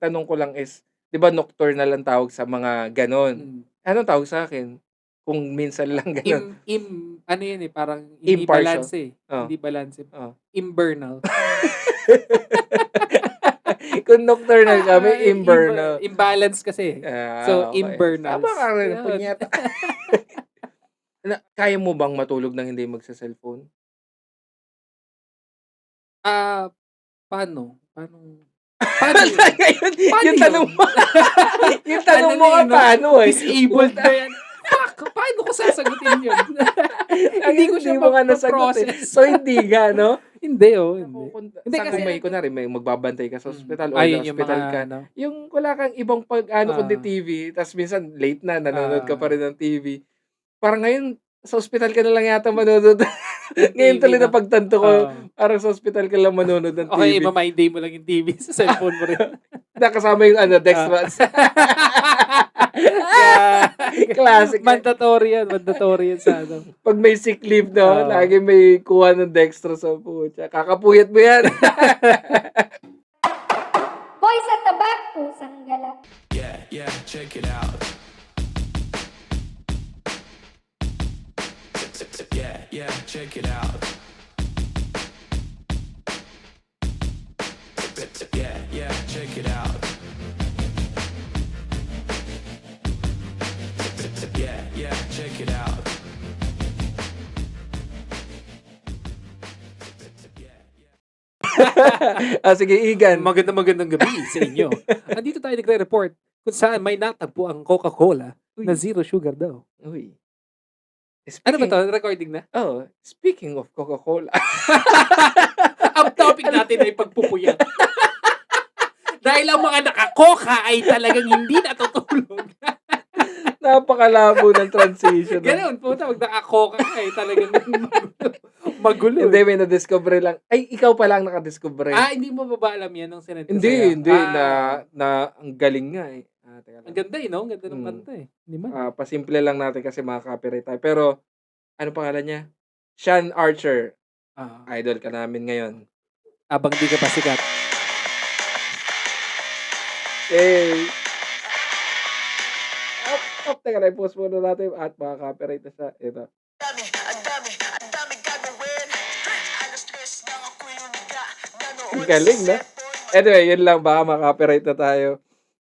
Tanong ko lang is, 'di ba nocturnal ang tawag sa mga gano'n? Hmm. Anong tawag sa'kin kung minsan lang gano'n? Ano yun, eh, parang hindi Impartial, balanse, eh, oh, hindi balanse, oh. imburnal. Kung nocturnal ka, may imber. Imbalance kasi, eh. So, Okey. Tama ka imburnals, rin, yun. punyeta. Kaya mo bang matulog ng hindi magse-cellphone? Ah, paano? Paano yun? Talaga yun, Paano yung yun? tanong mo yung Ano tanong mo na, nga eh, 'no? paano, eh. Disabled na yan. Fuck! Paano ko sasagutin yun? Hindi ko Hindi siya mo nga nasagot, eh. mapo-process. So, hindi nga 'no? Hindi, hindi. Hindi Saan kung kasi may kunwari may magbabantay ka sa ospital or ayun yung mga na-ospital ka, ano, yung wala kang ibang pag-ano kundi oo, TV ta's minsan late na nanonood ka pa ah, rin ng TV. Parang ngayon sa ospital ka na lang yata manonood. ng Ngayon TV tuloy 'no? napagtanto ko, Oo. parang sa ospital ka lang manonood ng O kaya TV. ima-my day mo lang yung TV sa cellphone mo rin. Nakasama yung ano, Ah. Dextrose. Gag Classic, eh. mandatory yan sa ano, 'Pag may sick leave 'no, oo. laging may kuha ng Dextrose sa putya, kakapuyat mo yan. Boy sa taba, pusang gala. Yeah, check it out. Yeah, check it out. Yeah, check it out. Yeah, check it out. Sige, Igan. Magandang gabi sa inyo. Andito tayo nagre-report kung saan may natagpo ang Coca-Cola na Uy, zero sugar daw. uy. Ano ba Speaking 'to, recording na? speaking of Coca-Cola. Ang topic natin ay pagpupuyat. Dahil ang mga naka-Coca ay talagang hindi natutulog. Napakalabo ng transition 'no. Gano'n, puta 'pag naka-Coca ka, eh, talagang magulo, Hindi, eh. may nadiskubre lang. Ay, ikaw pa lang nakadiskubre. Hindi mo pa ba alam 'yan nung sinend ko Hindi, sa'yo? hindi na na ang galing nga, eh. Teka Ang lang. ganda, eh, 'no? Ang ganda ng Hmm, kanta, eh. 'Di man. pasimple lang natin kasi maka-copyright tayo. Pero ano pangalan niya? Sean Archer. Oo. Idol ka namin ngayon. Habang di ka pa sikat. Eh, teka lang, i-pause muna natin at maka-copyright na siya. Ito. Ang dami gagawin. Alas 3 nang ako'y humiga. Ang Nanood sa galing 'no? cellphone. Anyway, yun lang baka ma-copyright na tayo.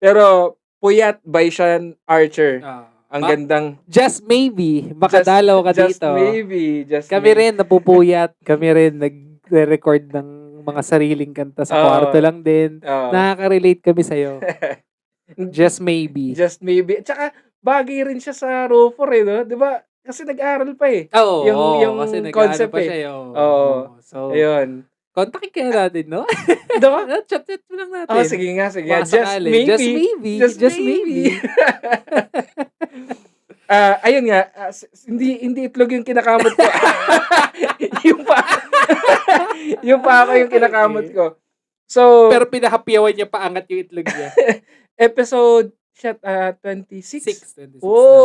Pero Puyat by Sean Archer. Oo. Ang gandang Just maybe, makadalaw ka just dito. maybe, just Kami maybe. rin napupuyat, kami rin nagre-record ng mga sariling kanta sa kwarto Oo, lang din. oo. Nakaka-relate kami sa'yo. Just maybe. Just maybe. At saka bagay rin siya sa RO4, eh, 'no? 'Di ba kasi nag-aral pa, eh, yung Oo, kasi nag-aano concept, pa eh. siya, eh, oo, Oo, oo. So, ayun. kontakin kaya natin 'no? 'Di ba? Chat-chat mo lang natin. Sige nga, sige nga. Baka Just sakali. Just maybe, maybe, just just maybe. maybe. Ayun nga, hindi itlog yung kinakamot ko. Yung pa yung pako yung kinakamot Okey. ko. So, Pero pinahapyawan niya paangat yung itlog niya. episode 26? 26 na.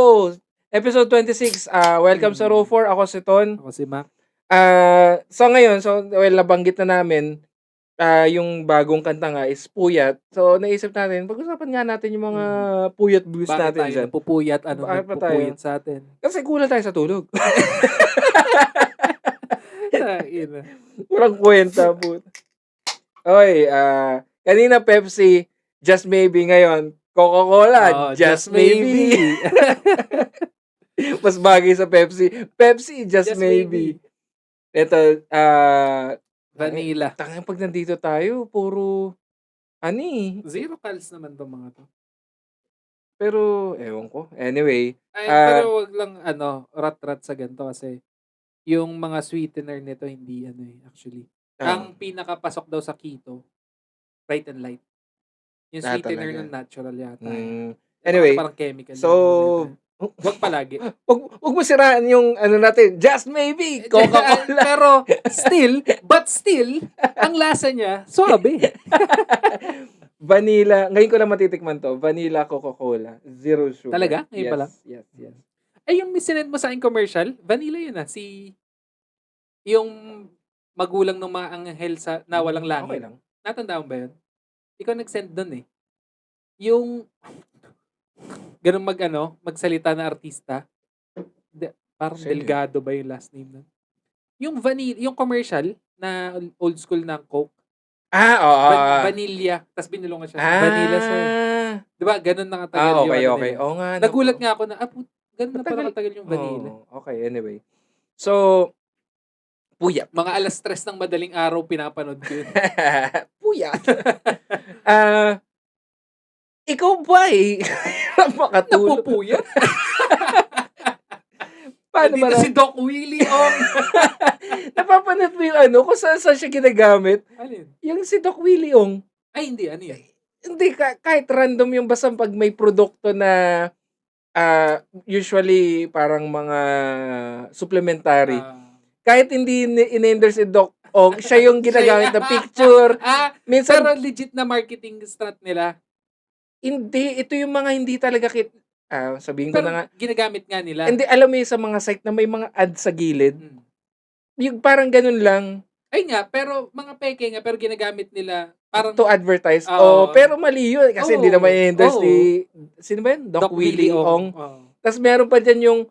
Episode 26. Welcome sa Row 4. Ako si Ton. Ako si Mac. So ngayon, well, nabanggit na namin, yung bagong kanta nga is Puyat. So naisip natin, pag-usapan nga natin yung mga puyat views Bakit natin tayo diyan. napupuyat? Anong Bakit pa tayo? nagpupuyat sa'tin? Kasi kulang tayo sa tulog. Tangina. Walang kuwenta po. Oy, kanina Pepsi, just maybe, ngayon Coca-Cola, Oo, just maybe. Mas bagay sa Pepsi. Pepsi, just Just maybe. maybe. Ito, Vanilla. tangina 'pag nandito tayo puro ano, eh, Zero calories naman 'tong mga 'to. pero ewan ko. Anyway, Pero wag lang ano, rat-rat sa ganito kasi yung mga sweetener nito hindi ano, eh, actually. oh, Ang pinakapasok daw sa keto, Bright and Light. Yung sweetener talaga. ng natural yata, eh. Ito kasi Anyway, parang chemical so yung mga nito, eh. Wag palagi. wag mo siraan yung ano natin, just maybe, Coca-Cola. Pero still, ang lasa niya, suwabe. Vanilla, ngayon ko lang matitikman 'to, vanilla Coca-Cola, zero sugar. Talaga? Ngayon pa lang? Yes, yes. Ay, yung sinend mo sa'king commercial, vanilla yun, yung magulang ng mga anghel na walang Okay langit. lang. Natandaan mo ba yun? Ikaw nag-send dun, eh. yung ganun magsalita na artista. Parang Sino yun? Delgado ba yung last name nun? Yung yung commercial na old school na Coke. Oo. Vanilla. Tapos binulungan siya. Vanilla, sir. Ah. Di ba? Ganun na katagal Okay, yung okay. nila. Oo nga. Nagulat nga ako na, ganun na Matagal. pala katagal yung vanilla. Okay, anyway. So, puyat. Mga 3:00 ng madaling araw pinapanood ko yun. Puyat. Ikaw ba makatulog? Napupuyat? Paano ba Dito si Doc Willie Ong. napapanood mo yung kung saan siya ginagamit? Alin? Yung si Doc Willie Ong. Ay, hindi. Ano yun? Hindi, kahit random yung basta pag may produkto na usually parang mga supplementary. Kahit hindi in-endorse si Doc Ong, siya yung ginagamit na picture. Minsan, Pero legit na marketing strat nila. hindi. Ito yung mga hindi talaga sabihin ko Pero na nga. ginagamit nga nila. Hindi, alam mo yung sa mga site na may mga ads sa gilid. Mm. Yung parang ganun lang. Ay nga, pero mga peke nga, pero ginagamit nila parang To advertise. Oo. Pero mali yun. Kasi hindi naman i-endorse Oo. ni, sino ba yun? Doc Willie Ong. Oo. Tapos meron pa dyan yung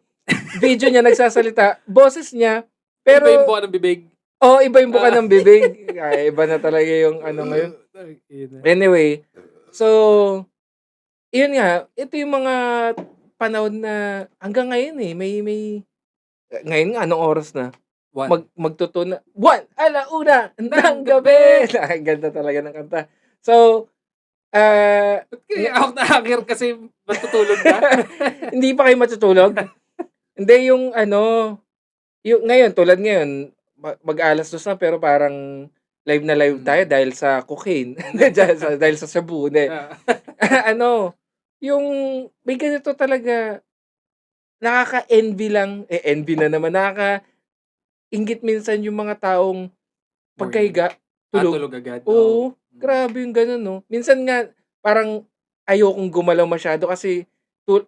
video niya nagsasalita. Boses niya. Pero, Iba yung buka ng bibig. iba yung buka ng bibig. Iba na talaga yung ngayon. Anyway, so, yun nga, ito yung mga panahon na hanggang ngayon ngayon nga, anong oras na? Magtutuna. 1:00 ng gabi. Ganda talaga ng kanta. So, Kaya ako na-hanger kasi matutulog ka. hindi pa kayo matutulog? Hindi, yung yung ngayon, tulad ngayon, mag-2:00 na pero parang live na live tayo dahil sa cocaine. dahil sa Cebu. Yung may ganito talaga, nakaka-envy lang, envy na naman, nakaka-inggit minsan yung mga taong pagkahiga, tulog. Tulog agad. Oo, grabe yung ganun, no? Minsan nga, parang ayokong gumalaw masyado kasi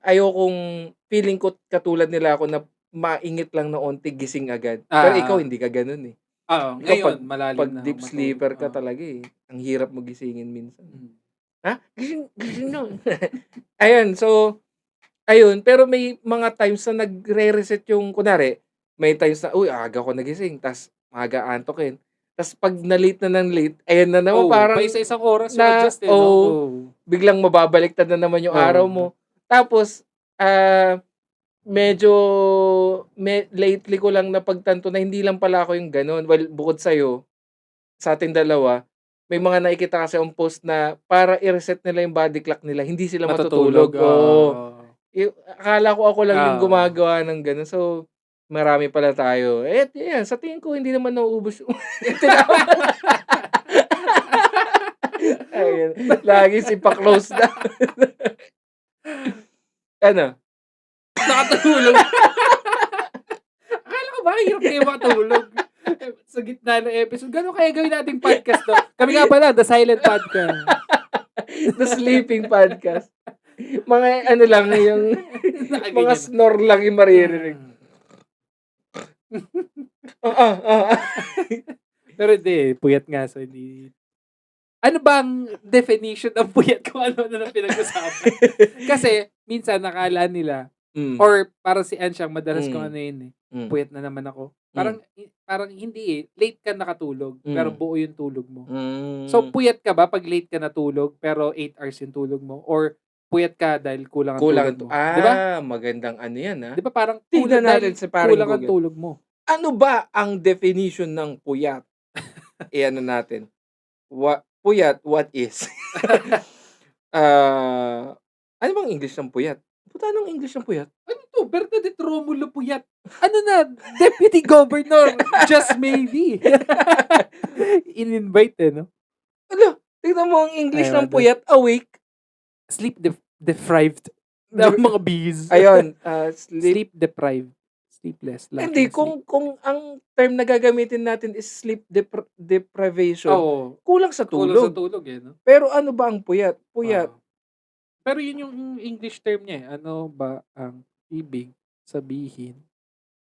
ayokong feeling ko katulad nila ako na maingit lang na onti, gising agad. Pero ikaw, hindi ka ganun eh. Oo, Ikaw, ngayon, malalim Pag na. deep matulog. sleeper ka Oo. talaga eh. Ang hirap mo gisingin minsan. Mm. Gising na. Ayun, so, pero may mga times na nagre-reset yung, kunwari, may times na, aga ko nagising, tas maaga antokin. Tas pag na-late na ng late, ayan na naman, parang, pa isa-isang oras yung na- adjust eh, no? biglang mababaliktad na naman yung Oo. araw mo. Tapos, medyo, lately ko lang napagtanto na hindi lang pala ako yung ganun. Well, bukod sa'yo, sa ating dalawa, may mga nakikita kasi ang post na para i-reset nila yung body clock nila, hindi sila matutulog. Akala ko ako lang yung Oo. gumagawa ng gano'n. So, marami pala tayo. Yan, sa tingin ko, hindi naman nauubos yung Ayun, lagi si pa-close na. Nakatulog. Akala ko ba, hirap kayo makatulog. Sa gitna ng episode, gano'n kaya gawin nating podcast to? Kami nga pala, The Silent Podcast. The Sleeping Podcast. Mga lang yung mga snore lang yung maririnig. Pero hindi, puyat nga. So, hindi. Ano bang definition ng puyat kung ano na pinag-usapan? Kasi, minsan nakala nila, or parang si Ann siyang madalas kung ano yun puyat na naman ako. Parang hindi late ka nakatulog, pero buo yung tulog mo. So, puyat ka ba pag late ka natulog, pero 8 hours yung tulog mo? Or puyat ka dahil kulang ang tulog mo? Diba? Magandang yan. Di ba parang Tignan natin dahil sa parang kulang ang Google. tulog mo? Ano ba ang definition ng puyat? Ano natin? Puyat, what is? Ano bang English ng puyat? Puta, anong English ng puyat? Ano to? Bernadette Romulo Puyat. Ano na? Deputy Governor. Just maybe. In-invite no? Ala, tignan mo ang English ng puyat. Awake. Sleep deprived. Ng mga bees. Ayun. Sleep deprived. Sleepless. Hindi, kung ang term na gagamitin natin is sleep deprivation, kulang sa tulog. Kulang sa tulog no? Pero ano ba ang puyat? Puyat. Pero yun yung English term niya. Ano ba ang ibig sabihin?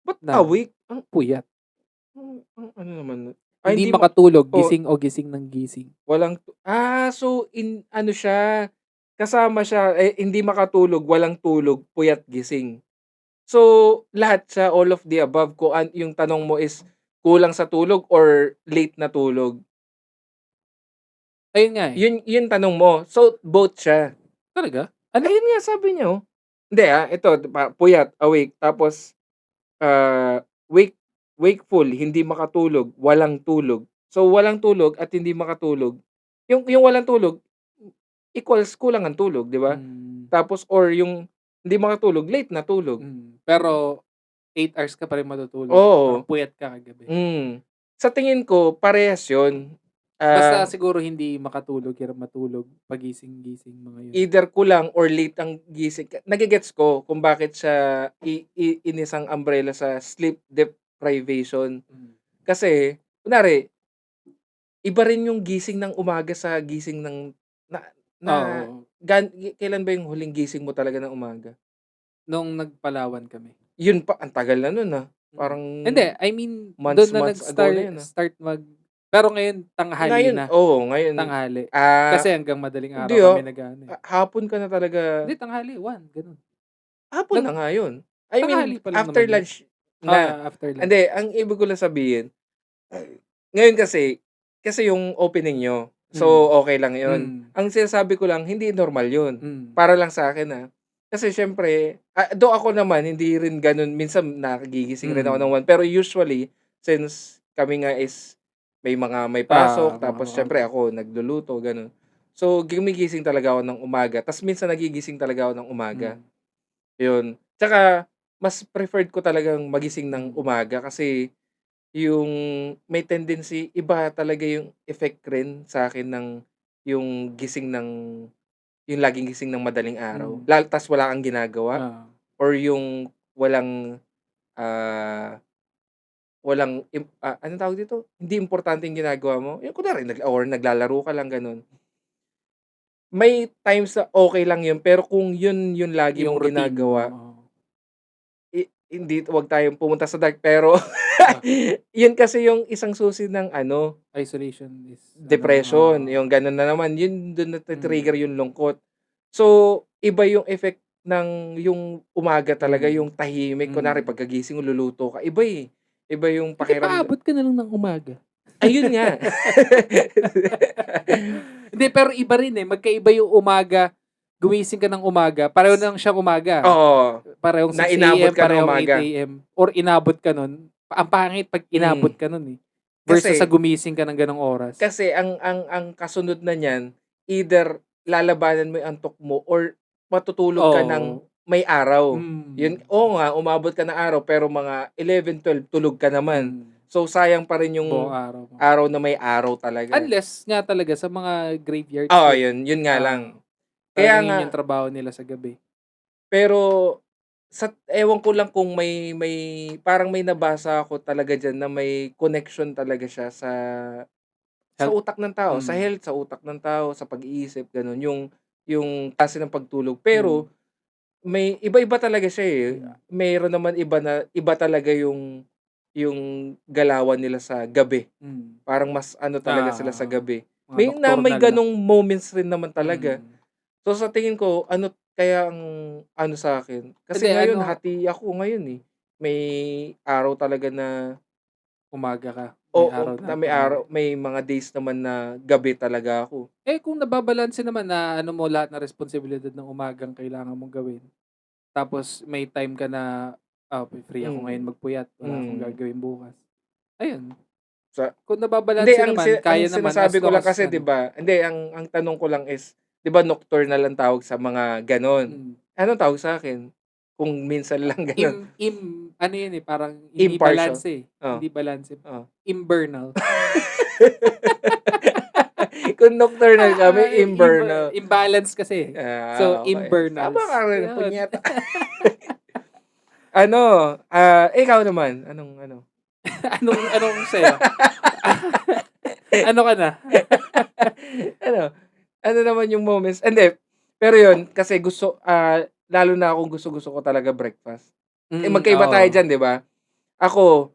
Ba't na awake? Ang puyat. Ano naman? Hindi makatulog. Gising o gising ng gising. Walang, so, ano siya, kasama siya, hindi makatulog, walang tulog, puyat gising. So, lahat siya, all of the above. Kung yung tanong mo is kulang sa tulog or late na tulog. Ayun nga eh. Yun tanong mo. So, both siya. Talaga? Ayun nga, sabi niya, oh. Hindi ito, puyat, awake, tapos, wakeful, hindi makatulog, walang tulog. So, walang tulog at hindi makatulog. Yung walang tulog, equals kulang ang tulog, di ba? Tapos, or yung hindi makatulog, late na tulog. Pero, 8 hours ka pa rin matutulog. Oo. Parang puyat ka kagabi. Sa tingin ko, parehas yun. Basta siguro hindi makatulog, hirap matulog, pagising-gising mga yun. Either kulang or late ang gising. Nagigets ko kung bakit siya inisang umbrella sa sleep deprivation. Kasi, kunwari, iba rin yung gising ng umaga sa gising ng kailan ba yung huling gising mo talaga ng umaga? Nung nagpalawan kami. Yun pa, ang tagal na nun Parang hindi, I mean, months doon na ago na yun, start pero ngayon, tanghali na. Ngayon. Tanghali. Ah, Kasi hanggang madaling hindi, araw kami nag-ano eh. hapon ka na talaga. Hindi, tanghali, 1, ganun. Hapon na nga yun. I Tanghali mean, pa lang after naman yun. lunch na. After lunch. Hindi, ang ibig ko lang sabihin, ngayon kasi yung opening nyo, so okay lang yun. Ang sinasabi ko lang, hindi normal yun. Para lang sa akin Kasi syempre, do ako naman, hindi rin ganun. Minsan nakagigising rin ako ng 1. Pero usually, since kami nga is may pasok, tapos syempre ako nagluluto, ganun. So, gumigising talaga ako ng umaga. Tapos minsan nagigising talaga ako ng umaga. Yun. Tsaka, mas preferred ko talagang magising ng umaga kasi yung may tendency, iba talaga yung effect rin sa akin ng yung gising ng yung laging gising ng madaling araw. Tas wala kang ginagawa or yung walang anong tawag dito? Hindi importante yung ginagawa mo. Yung kunwari, or naglalaro ka lang, ganun. May times na okay lang yun, pero kung yun lagi yung mong routine ginagawa, mo. hindi, wag tayong pumunta sa dark, pero yun kasi yung isang susi ng Isolation is depression. Yung ganun na naman, yun doon nati-trigger yung lungkot. So, iba yung effect ng yung umaga talaga, yung tahimik. Kunwari, pagkagising mo, luluto ka. Iba Iba yung pakiramdam. Paabot ka na lang ng umaga. Ayun nga. Hindi, pero iba rin magkaiba yung umaga. Gumising ka ng umaga, pareho lang siyang umaga. Oo. Parehong 6 Na inabot a.m., ka ng parehong umaga. 8 a.m. Or inabot ka nun. Ang pangit pag inabot ka nun Versus Kasi, sa gumising ka ng ganong oras. Kasi ang kasunod na niyan, either lalabanan mo yung antok mo or matutulog ka ng may araw. Yun, nga, umabot ka ng araw pero mga 11, 12 tulog ka naman. So sayang pa rin yung buong araw na may araw talaga. Unless nga talaga sa mga graveyard. Yun nga lang. Kaya nga yung trabaho nila sa gabi. Pero ewan ko lang kung may parang may nabasa ako talaga diyan na may connection talaga siya sa utak ng tao, sa health, sa utak ng tao, sa pag-iisip, ganun, yung klase ng pagtulog. Pero may iba-iba talaga siya Mayroon naman iba talaga yung galawan nila sa gabi. Parang mas talaga sila sa gabi. May ganong moments rin naman talaga. So sa tingin ko, kaya ang sa akin. Kasi ngayon, hati ako ngayon May araw talaga na umaga ka. May araw, may mga days naman na gabi talaga ako. Kung nababalanse naman na mo lahat na responsibilidad ng umagang kailangan mong gawin. Tapos may time ka na free ako ngayon magpuyat, wala akong gagawin bukas. Ayun. Kung nababalanse naman, kaya naman. Sinasabi ko lang kasi, 'di ba? Hindi, ang tanong ko lang is, 'di ba nocturnal lang tawag sa mga ganon? Anong tawag sa akin? Kung minsan lang ganon. Ano yun parang hindi balance Hindi balance. Imburnal. Kung nocturnal kami, imburnal. Imbalance kasi. So, Okay. imburnal. Tama ka rin, punyeta. Ikaw naman, anong anong sa'yo? Ano ka na? Ano naman yung moments? Hindi, pero yun, kasi lalo na akong gusto ko talaga breakfast. Magkaiba tayo dyan, di ba? Ako,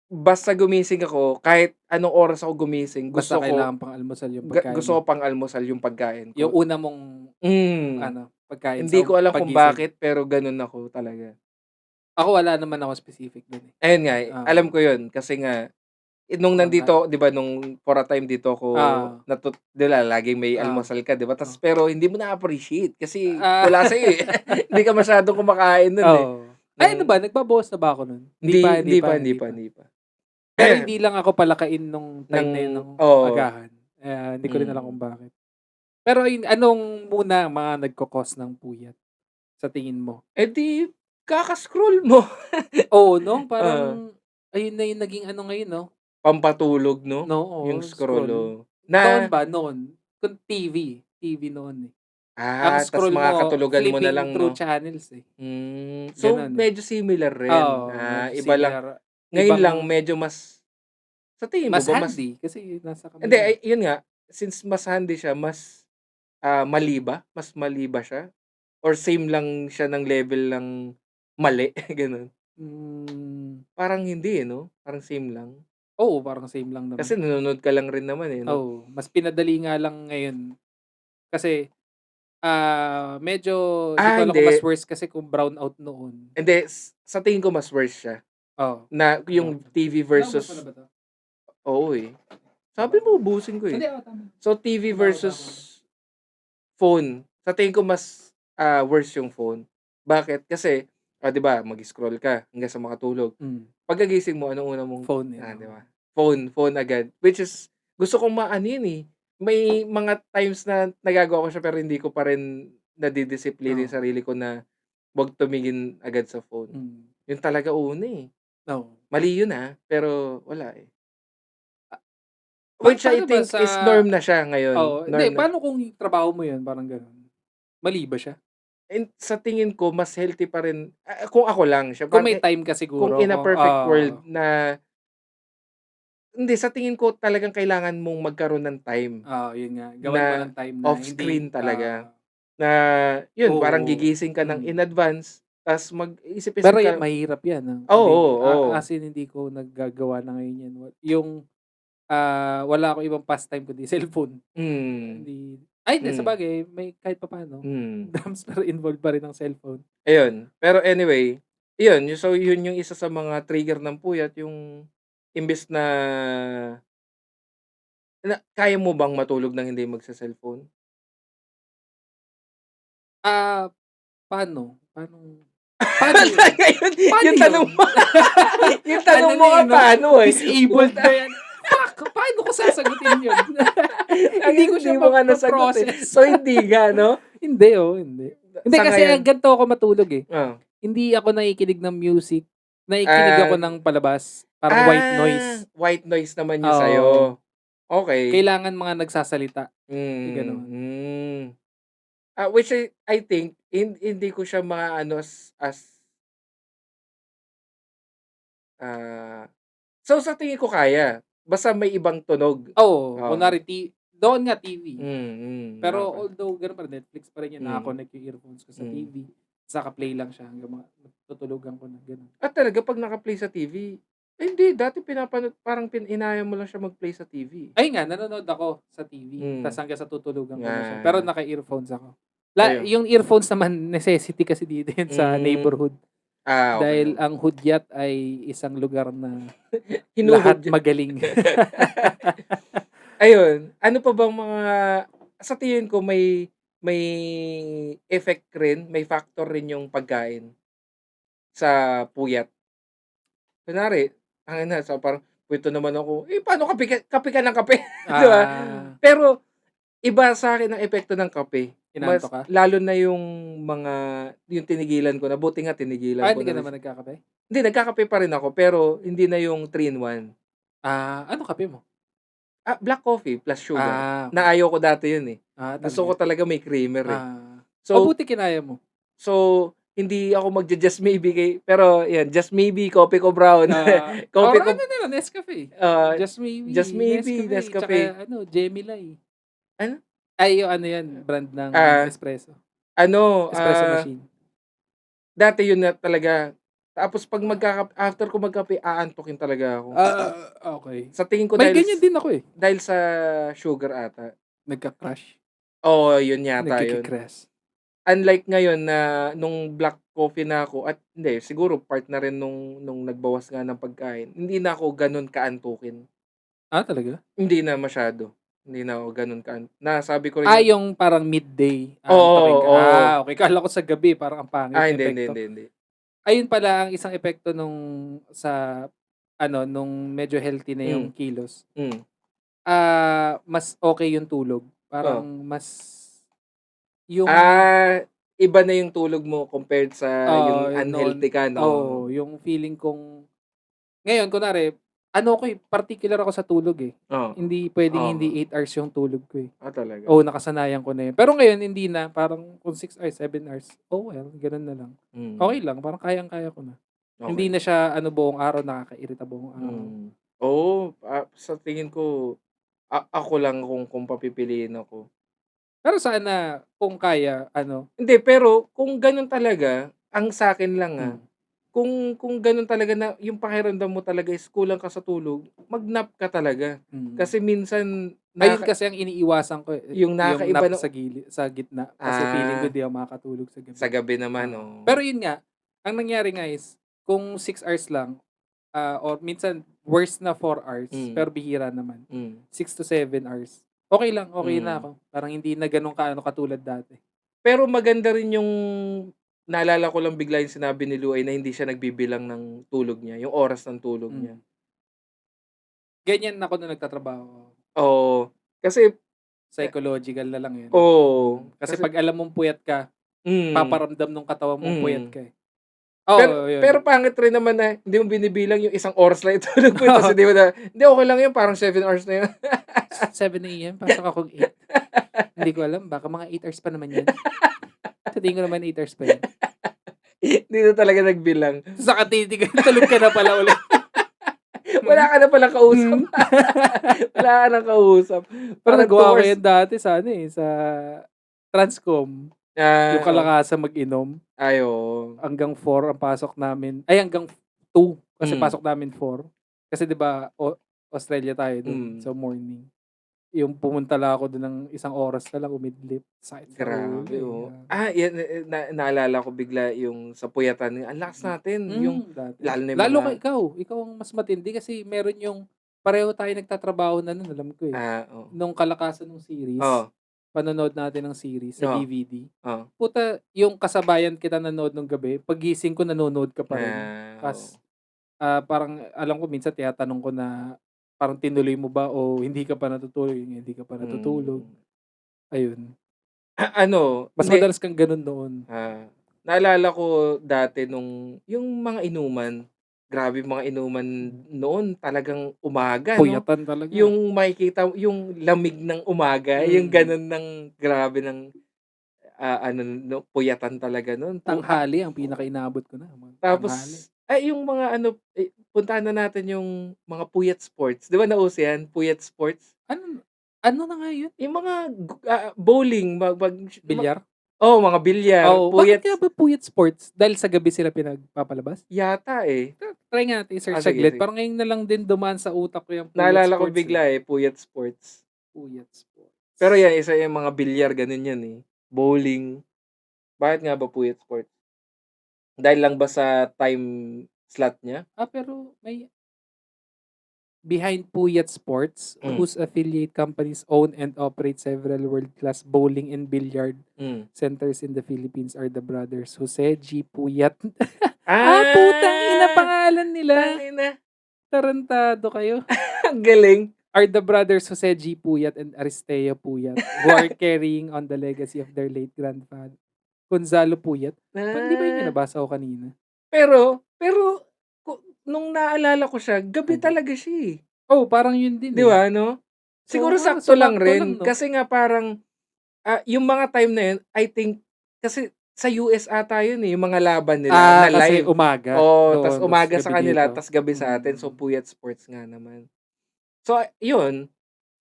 basta gumising ako, kahit anong oras ako gumising, Basta gusto ko kailangan pang almusal yung pagkain gusto ko mo. pang almusal yung pagkain Yung ko. una mong Mm. pagkain Hindi sa ko alam kung paggising. bakit, pero ganun ako talaga. Ako wala naman ako specific dun eh. Ayun nga, alam Oo. ko yun. Kasi nga, nung nandito, di ba, nung for a time dito ako, di ba, laging may almusal ka, di ba? Tas, pero hindi mo na-appreciate kasi wala sa'yo eh. Hindi ka masyadong kumakain nun eh. Ay, ano ba? Nagbabawas na ba ako nun? Hindi pa. Pero hindi lang ako palakain nung time na yun ng agahan. Hindi ko rin alam kung bakit. Pero anong muna mga nagkakos ng puyat sa tingin mo? Eh di, kaka-scroll mo. Oo, no? Parang, ayun na yung naging ngayon, no? Pampatulog, no? No, Yung scroll. Noon ba? Noon. Kung TV noon eh. Ang Tas scroll mga mo, katulugan mo na flipping lang, through no? channels eh. So, Ganun eh. medyo similar rin. Medyo Iba lang. similar. Ngayon lang, medyo mas, sa tingin mo Mas ba, handy kasi nasa kamay. Hindi, yun nga, since mas handy siya, mas mali ba? Mas mali ba siya? Or same lang siya ng level ng mali? Ganun. Parang hindi no? Parang same lang. Oo, parang same lang naman. Kasi nanonood ka lang rin naman eh, no? Oo, mas pinadali nga lang ngayon. Kasi, medyo, hindi ko alam kung mas worse kasi kung brownout noon. Hindi, sa tingin ko mas worse siya. Na yung TV versus... Naubos mo na ba to? Oo eh. Sabi mo, ubusin ko eh. Tama. So, TV versus phone. Sa tingin ko mas worse yung phone. Bakit? Kasi, di ba, mag-scroll ka hanggang sa makatulog. Pagkagising mo, anong una mong... Phone eh. Di ba? Phone agad. Which is, gusto kong maanin eh. May mga times na nagagawa ko siya pero hindi ko pa rin nadidisiplina yung sarili ko na wag tumingin agad sa phone. Yun talaga una eh. Mali yun pero wala eh. Which I think is norm na siya ngayon. Hindi, paano kung trabaho mo yun? Parang gano'n. Mali ba siya? And sa tingin ko, mas healthy pa rin. Kung ako lang. Siya, kung may time ka siguro. Kung in a perfect world na... Hindi, sa tingin ko talagang kailangan mong magkaroon ng time. Yun nga. Gawan mo ng time na off-screen talaga. Na, yun, parang gigising ka ng in advance, tapos mag-isip-isip pero ka. yan, mahirap yan. Oo. As in, hindi ko naggagawa na ngayon yan. Yung, wala ako ibang pastime kundi cellphone. Hindi. Sa bagay, may kahit pa paano. Drums pero involved pa rin ang cellphone. Ayun. Pero anyway, yun. So, yun yung isa sa mga trigger ng puyat, yung imbes na kaya mo bang matulog nang hindi magsa-cellphone? Paano? Paano Ngayon, yung tanong mo. Yung tanong mo nga paano eh. Disabled ba yan? Paano ko sasagutin yun? Hindi ko siya mag-process. So, hindi ka, no? Hindi. Hindi kasi ganito ako matulog eh. Hindi ako nakikinig ng music. Nakikinig ako ng palabas. Parang white noise. White noise naman yun sa'yo. Okay. Kailangan mga nagsasalita. Ganun. Which I think, hindi ko siya maano as so sa tingin ko kaya. Basta may ibang tunog. Kunwari, doon nga TV. Pero Okay. although gano'n pa rin, Netflix pa rin yan, nakakonect yung earphones ko sa TV. Saka play lang siya hanggang tutulogan ko na gano'n. At talaga pag naka-play sa TV, hindi, dati pinapanood, parang inaya mo lang siya mag-play sa TV. Ay nga, nanonood ako sa TV. Tapos hanggang sa tutulugan ko na siya. Nga. Pero naka-earphones ako. Ayun. Yung earphones naman, necessity kasi dito yun sa neighborhood. Okay. Dahil ang hudyat ay isang lugar na Hinuhod lahat yun. magaling. Ayun, ano pa bang mga, sa tingin ko may effect rin, may factor rin yung pagkain sa puyat. Kunwari, so parang, kwento naman ako, paano kape ka ng kape? Di ba? Pero, iba sa akin ang epekto ng kape. Inantok ka? Lalo na yung yung tinigilan ko na, buti nga tinigilan ko Hindi ka na. naman nagkakape? Hindi, nagkakape pa rin ako, pero hindi na yung 3-in-1. Ano kape mo? Black coffee plus sugar. Okay. Na ayaw ko dati yun eh. Gusto Gusto ko talaga may creamer eh. So, buti kinaya mo. So, hindi ako magja-just maybe pero yan, just maybe, coffee ko brown. Coffee ko, Nescafe. Just maybe, Nescafe. Tsaka, Gemilay. Ano? Ay, yung yan, brand ng espresso. Ano, Espresso machine. dati yun na talaga, Tapos 'pag after ko magkape, aantukin talaga ako. Okay. Sa tingin ko May dahil ganyan din ako, eh. dahil sa sugar ata. Nagka-crush, Oo, yun yata yun. nagkiki-crash. Unlike ngayon na nung black coffee na ako at hindi, siguro part na rin nung nagbawas nga ng pagkain, hindi na ako gano'n kaantukin. Talaga? Hindi na masyado. Hindi na ako gano'n nasabi ko rin na Yung parang midday, oo, aantukin ka. oo. Okay. Akala ko sa gabi parang ang pangit ng Hindi, epekto. hindi. Ayun pala ang isang epekto nung sa nung medyo healthy na yung kilos. Hmm, Mas okay yung tulog. Parang oh. mas yung Iba na yung tulog mo compared sa yung noon, unhealthy ka 'no? yung feeling kong ngayon kunwari particular ako sa tulog, eh. Oo, Hindi puwedeng oo. hindi 8 hours yung tulog ko, eh. Talaga? Oo, nakasanayan ko na yun. Pero ngayon hindi na, parang kung 6 hours, 7 hours, oh well, gano'n na lang. Okay lang, parang kayang-kaya ko na. Hindi Okey. na siya buong araw nakakairita buong araw. Oo, sa tingin ko, ako lang kung papipiliin ako. Pero sana kung kaya Hindi, pero kung gano'n talaga, ang sa'kin lang, hmm, kung gano'n talaga na yung pakiramdam mo talaga is kulang ka sa tulog, mag-nap ka talaga. Kasi minsan ayun kasi ang iniiwasan ko, eh, yung yung nakakaiba nap ng sa gitna kasi feeling ko ah, di ako makakatulog sa gabi. sa gabi naman, Pero yun nga, ang nangyari nga is kung 6 hours lang, or minsan worse na 4 hours, pero bihira naman, 6 to 7 hours, okay lang, okay na ako. Parang hindi na gano'n katulad dati. Pero maganda rin yung naalala ko lang bigla yung sinabi ni Luay na hindi siya nagbibilang ng tulog niya, yung oras ng tulog niya. Ganyan ako nung nagtatrabaho. Oo, kasi Psychological na lang yun. oo, Kasi 'pag alam mong puyat ka, paparamdam nung katawan mong puyat ka, eh. Yun. pero pangit rin naman na hindi mo binibilang yung isang oras lang yung tulog mo, tapos hindi mo na hindi, okey lang yun, parang 7 hours na yun. 7 AM, pasok akong 8. Hindi ko alam, baka mga 8 hours pa naman yan. Sa tingin ko naman 8 hours pa yan. Hindi na talaga nagbilang. Sa katitigan, tulog ka na pala ulit. Wala ka na palang kausap. Wala ka ng kausap. Pero Parang 2 nagawa ko hours yan dati sa sa Transcom. Yung kalakasan mag-inom. Ay, oo. Hanggang 4 ang pasok namin. Ay, hanggang 2. Kasi pasok namin 4. Kasi 'di ba Australia tayo dun. So morning. Yung pumunta lang ako dun ng 1 oras na lang, umidlip. Sakit sa ulo. Grabe, oo. Yan, naalala ko bigla yung sa puyatan, ang lakas natin, yung Dati. lalo na yung Lalo mga ikaw ang mas matindi kasi meron yung pareho tayo nagtatrabaho na nun, alam ko, eh. oo. Nung kalakasan ng series, Oo, panonood natin ng series sa Oo. DVD. oo. Puta, yung kasabayan kita nanood nung gabi, paggising ko nanonood ka pa rin. Oo. Tas, parang alam ko minsan tinatanong ko na parang tinuloy mo ba o hindi ka pa natutulog, hindi ka pa natutulog. Ayun. Mas Hindi, madalas kang ganun noon. naalala ko dati nung yung mga inuman, grabe mga inuman noon, talagang umaga 'no? Puyatan talaga. Yung makikita yung lamig ng umaga, yung gano'n ng grabe ng, puyatan talaga nun. Tanghali ang pinaka-inaabot ko na, mga Tapos, tanghali. yung mga puntahan na natin yung mga puyat sports. 'Di ba nauso yan, puyat sports? Ano na nga yun? Yung mga bowling, Bilyar? mga bilyar, Oo, bakit kaya ba puyat sports? Dahil sa gabi sila pinagpapalabas? yata, eh. Try nga natin i-search Sige, saglit. sige. Parang ngayon na lang din dumaan sa utak ko yung puyat Naalala ko sports, bigla, puyat sports. Puyat sports. Pero yan, isa yung mga bilyar, ganun yan, eh. Bowling. Bakit nga ba puyat sports? Dahil lang ba sa time slot niya? Pero may behind Puyat Sports, whose affiliate companies own and operate several world-class bowling and billiard centers in the Philippines are the brothers Jose G. Puyat. Putang ina pangalan nila. Tangina. Tarantado kayo. Ang galing. Are the brothers Jose G. Puyat and Aristeo Puyat who are carrying on the legacy of their late grandfather, Gonzalo Puyat. Di ba yun yung nabasa ko kanina? Pero nung naalala ko siya, gabi talaga siya, eh. Parang yun din, Di ba, no? Siguro sakto lang rin. no? Kasi nga parang, yung mga time na yun, I think, kasi sa US ata yun, eh, yung mga laban nila na kasi live. umaga. Tas umaga sa gabi kanila, dito. tas gabi sa atin. So, puyat sports nga naman. So, yun.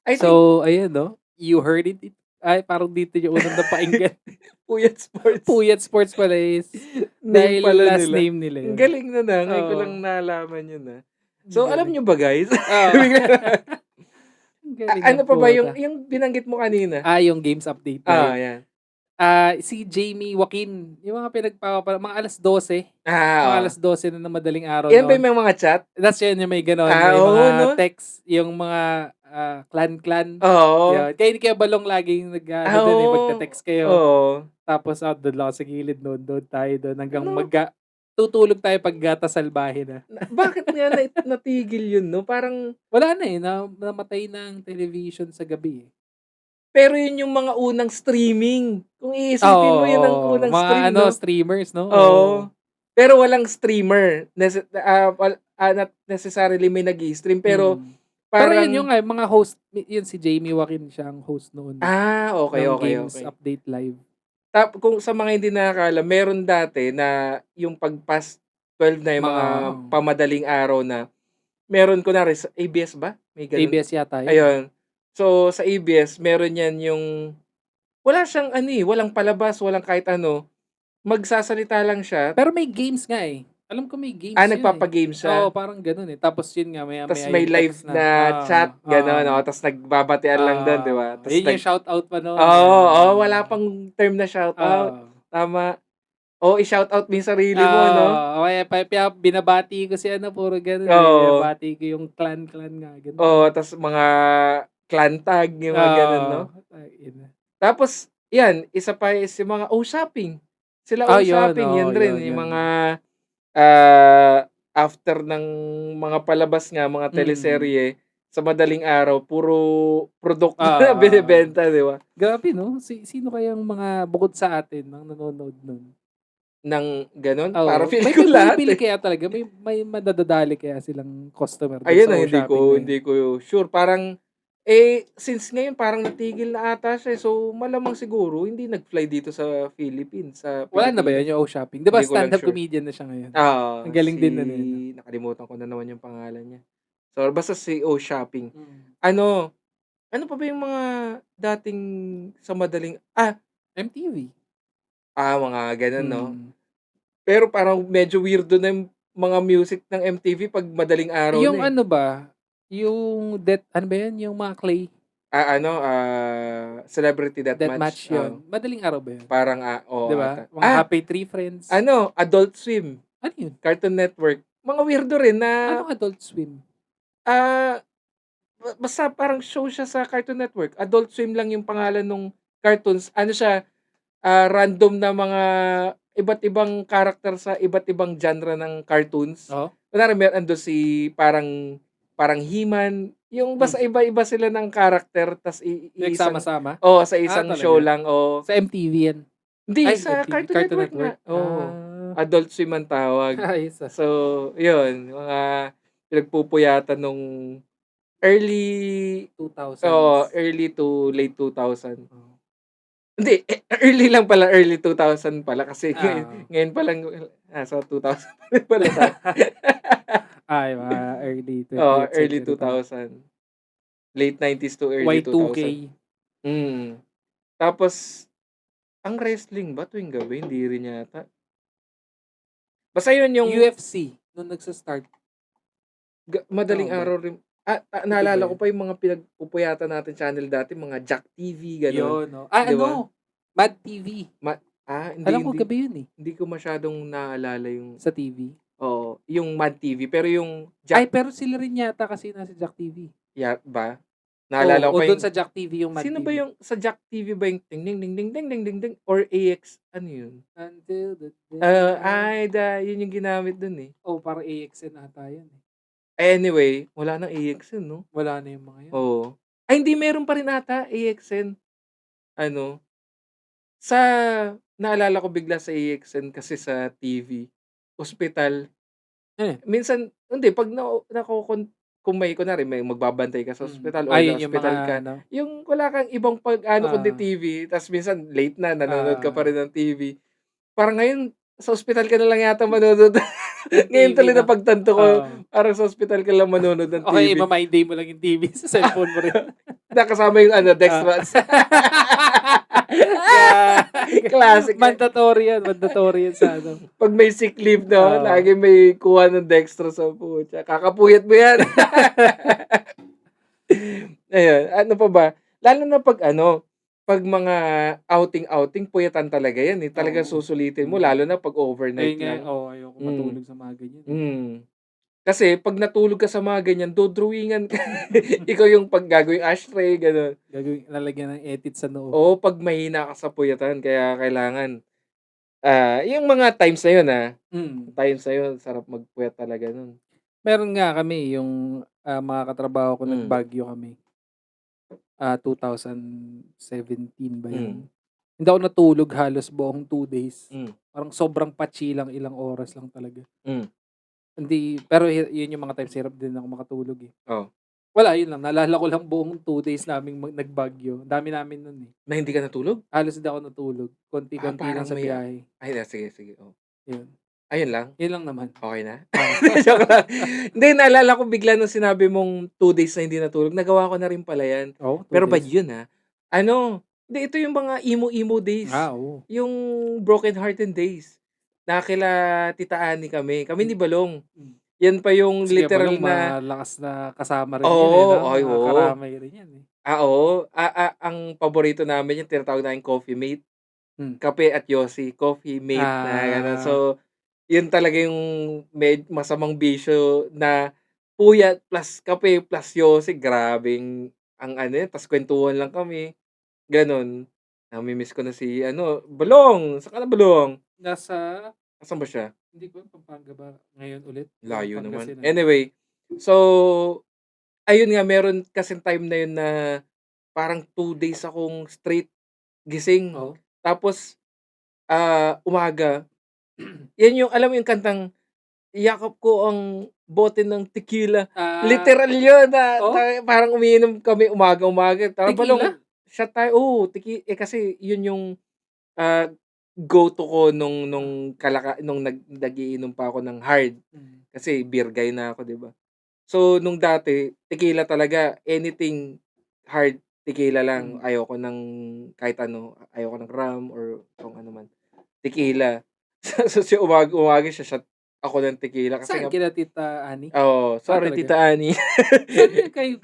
I think, So, ayan, no? You heard it. Ay, parang dito yung unang napakinggan. puyat sports. Puyat Sports pala is Dahil pala last nila. name nila Ang yun. galing na na. Ngayon ko Oo. lang nalaman yun na. Ang So, alam galing. nyo ba guys? Oo. Ang galing ano ng pa ba puta. yung binanggit mo kanina? Yung games update live. Yan. Si Jamie Joaquin, yung mga mga alas 12, mga Oo. alas 12 na madaling araw Yan ba noon. yung may mga chat? That's yun, yung may ganon, may oo, mga no? text, yung mga clan. Oo. Yun. Kaya hindi kayo balong laging Oo. magte-text kayo. Oo. Tapos doon lang ako sa gilid, doon tayo doon hanggang Ano? tutulog tayo pag gata salbahe na. Bakit nga natigil yun, no? Parang, Wala na namatay na ang television sa gabi. pero yun yung mga unang streaming. Kung iisipin mo, yun ang unang mga stream, no? streamers, no? Oo. Pero walang streamer. Not necessarily may nag-i-stream, pero Pero parang... yun yung mga host, yun si Jamie Joaquin siya ang host noon. okay. ng Games Update Live. Kung sa mga hindi nakakala, meron dati na yung pag-past 12 na yung mga pamadaling araw na meron ko na rin sa ABS ba? May ganun. ABS yata yun. Ayun. So, sa ABS, meron yan yung wala siyang walang palabas, walang kahit ano. Magsasalita lang siya. Pero may games nga eh. Alam ko may games nagpapagame siya. Oo, parang ganun eh. Tapos yun nga, Tapos may live na chat, gano'n, no? Tapos nagbabatian lang doon, di ba? Tapos yun yung shoutout pa noon. wala pang term na shoutout. Tama. I-shoutout mo yung sarili mo, no? Kaya binabati ko si puro ganun. Binabati ko yung clan nga. Ganun. Tapos mga clan tag, yung mga ganun, no? Tapos, yan, isa pa is yung mga shopping. Sila shopping, yan rin. Yung mga after ng mga palabas nga, mga teleserye, sa madaling araw, puro produkto na binibenta, di ba? Grabe, no? Sino kayang mga bukod sa atin nang nanonood nun? Nang ganun? Oo. Para feeling May ko lahat. bibili kaya talaga? May madadadali kaya silang customer doon Ayun sa ang shopping hindi ko sure. Parang, since ngayon parang natigil na ata siya. So, malamang siguro, hindi nag-fly dito sa Philippines. Wala na ba yun yung shopping? Di ba Hindi ko lang stand-up sure. comedian na siya ngayon? Ang galing din na nakalimutan ko na naman yung pangalan niya. So, basta si Shopping. Ano pa ba yung mga dating sa madaling, MTV. mga ganun, no? Pero parang medyo weirdo na yung mga music ng MTV pag madaling araw Yung na ano ba? Yung ano ba yun? Yung mga Clay. Celebrity Deathmatch yun. Madaling araw ba yun? Parang, diba? Mga Happy Tree Friends. Adult Swim. Ano yun? Cartoon Network. Mga weirdo rin na... Ano Adult Swim? Basta parang show siya sa Cartoon Network. Adult Swim lang yung pangalan ng cartoons. Ano siya, random na mga iba't ibang karakter sa iba't ibang genre ng cartoons. Kunwari, meron doon si parang He-Man. Yung basta iba-iba sila ng karakter. Tas Nagsama-sama? sa isang show lang. Sa MTV yan? Hindi, sa Cartoon Network nga. Adult Swim ang tawag. So, yun. Mga pinagpupuyatan nung early 2000s. Early to late 2000. Hindi, early 2000 pala kasi ngayon pa lang sa 2000 pala tayo. Mga early 2000s. Early 2000. Late 90s to early Y2K. 2000. Tapos, ang wrestling ba tuwing gabi? Hindi rin yata. Basta yun yung... UFC, nung nagsa-start. Madaling araw rin. Naalala ko pa yung mga pinagpupuyatan natin channel dati, mga Jack TV, gano'n. Yun, no? Diba? Mad TV. Hindi. Alam ko gabi yun eh. Hindi ko masyadong naalala yung... Sa TV? Oo, yung Mad TV. Pero yung Jack... pero sila rin yata kasi nasa Jack TV. Ba? Naalala ko pa doon sa Jack TV yung Mad Sino TV. ba yung sa Jack TV ba yung ding ding ding ding ding ding ding ding or AX? Ano yun? Until the day. Yun yung ginamit dun eh. Parang AXN ata yun eh. Anyway, wala nang AXN, no? Wala na yung mga yun. Oo. Hindi, meron pa rin ata AXN. Naalala ko bigla sa AXN kasi sa TV, hospital. Minsan, hindi, pag kung may magbabantay ka sa hospital o yung hospital mga, ka, yung wala kang ibang kundi TV, tapos minsan late na, nanonood ka pa rin ng TV. Parang ngayon, sa hospital ka na lang yata manonood. Ngayon tuloy na pagtanto ko, parang sa hospital ka lang manonood ng TV. Okay, my day mo lang yung TV sa cellphone mo rin. Nakasama yung Dextrans. Classic. Mandatory yan sa ano. Pag may sick leave, no? Oo. Lagi may kuha ng dextro sa pucha. Kakapuyat mo yan. Ayun, ano pa ba? Lalo na pag mga outing-outing, puyatan talaga yan eh. Talagang Oo. susulitin mo, lalo na pag overnight Ayun nga, lang. ayoko matulog sa mga ganyan. Kasi pag natulog ka sa mga ganyan, dodrawingan ka. Ikaw yung gagawing ashtray, gano'n. Lalagyan ng edit sa noo. Oo, pag mahina ka sa puyatan, kaya kailangan, yung mga times na yun, times na yun, sarap magpuyat talaga nun. Meron nga kami yung mga katrabaho ko nagbagyo kami. 2017 ba yun? Hindi ako natulog halos buong 2 days. Parang sobrang patchy lang, ilang oras lang talaga. Hindi, pero yun yung mga times hirap din ako makatulog eh. Oh. Wala, yun lang. Naalala ko lang buong 2 days naming nagbagyo. Dami namin nun eh. Na hindi ka natulog? Halos hindi ako natulog. Konti-konti lang sa biyahe. Ay, sige. Oh. Yun. Ayun lang? Yun lang naman. Okay na? Joke lang. Hindi, naalala ko bigla nung sinabi mong 2 days na hindi natulog. Nagawa ko na rin pala yan. Oh, 2 Pero ba days. yun hindi, ito yung mga emo days. Oo. Yung broken hearted days. Nakakila Tita Ani kami. Kami ni Balong. Yan pa yung Sige, literal Balong, na... malakas na kasama rin Oo, yan eh. No? ay, oo. Karamay rin yan eh. Oo. Ang paborito namin yung tinatawag namin coffee mate. Kape at Yossi. Coffee mate na gano'n. So, yun talaga yung masamang bisyo na puyat plus kape plus Yossi. Grabing ang tas kwentuhan lang kami. Ganon. Nami-miss ko na si Balong. Saan ka na, Balong? Asan ba siya? Hindi ko, Pampanga ba ngayon ulit? Layo naman. Anyway, so, ayun nga, meron kasing time na yun na parang 2 days akong straight gising. Oh. Tapos, umaga, yan yung, alam mo yung kantang, yakap ko ang bote ng tequila. Literal yun na parang umiinom kami umaga-umaga. Tequila? Shot tayo. Oo, kasi yun yung go-to ko nung nag-iinom pa ako ng hard. Kasi beer guy na ako, di ba? So, nung dati, tequila talaga. Anything hard, tequila lang. Ayoko ng kahit ano. Ayoko ng rum or kung ano man. Tequila. So, umaga siya shot ako ng tequila. Kasi saan kila Tita Ani? Oo. Sorry, talaga? Tita Ani. Saan kayo,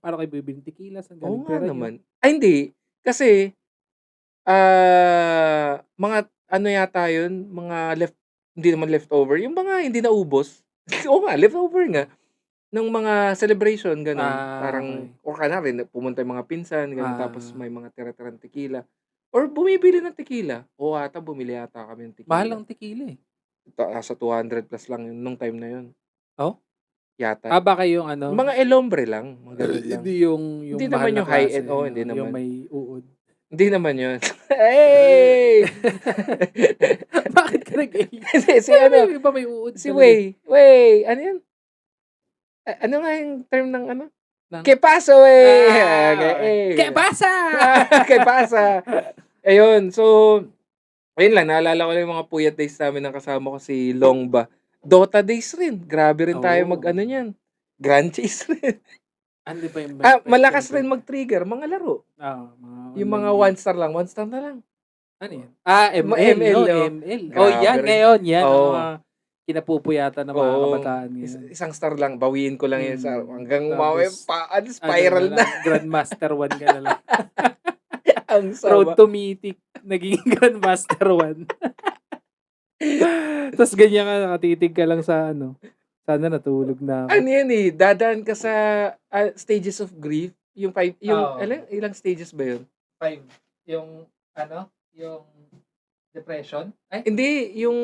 paano kayo bibili ng tequila? Saan galing Oo nga pera naman. niyo? Ay, hindi. Kasi, mga ano yata yun, hindi naman leftover. Yung mga hindi naubos. Oo nga, leftover nga. Nung mga celebration, gano'n. Parang, o kanari, pumunta yung mga pinsan, gano'n. Tapos may mga tira-tirang tequila. Or bumibili ng tequila. O bumili ata kami ng tequila. Mahal ang tequila eh. Sa 200 plus lang yun, nung time na yun. Oh? Yata. Baka yung ano? Mga elombre lang. Mga ganun lang. Hindi yung Hindi mahal naman na yung high klase, end. Oo, hindi naman. Yung may uod. Hindi naman yun. Hey! Bakit ka nag-ay? si ano? Iba may uod. Si Way. Ano yun? Ano nga yung term ng ano? Que paso, Que pasa? Que pasa? Ayun. So, ayun lang. Naalala ko lang yung mga puyat days namin ng kasama ko si Longba. Dota days rin. Grabe rin tayo niyan. Grand Chase rin. Ano ba yung malakas rin mag-trigger. Mga laro. Yung mga 1-star lang. 1-star na lang. Ano yan? ML. ML. Yan ngayon. Yan ang kinapupuyatan ng mga kabataan ngayon. Isang star lang. Bawiin ko lang yun. Hanggang spiral na. Grandmaster 1 ka na lang. Ang Road to Mythic. Naging Grandmaster 1. Tapos ganyan ka, nakatitig ka lang sa sana natulog na ako. Ano yan eh, dadaan ka sa stages of grief. Yung 5, ilang stages ba yun? 5. Yung yung depression? Ay? Hindi, yung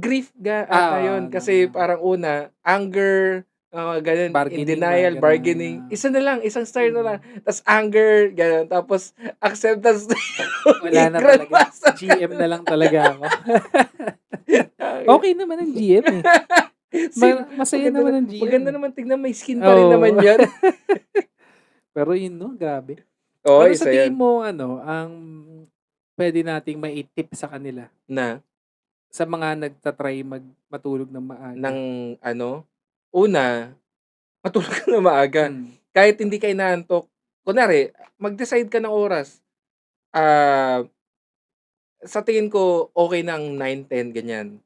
grief yun. Kasi parang una, anger, ganun, in denial, bargaining. Isa na lang, isang star na lang. Tapos anger, ganun. Tapos acceptance. Wala na talaga. GM na lang talaga ako. Okay naman ang GM eh. Masaya naman ang GM. Maganda naman tignan, may skin pa rin naman yan. Pero yun grabe. Ano sa tingin mo, ang pwede nating mai-tip sa kanila? Na? Sa mga nagtatry matulog ng maaga. Una, matulog ka na maaga. Kahit hindi ka inaantok. Kunwari, mag-decide ka ng oras. ah, sa tingin ko okey na ang 9, 10 ganyan.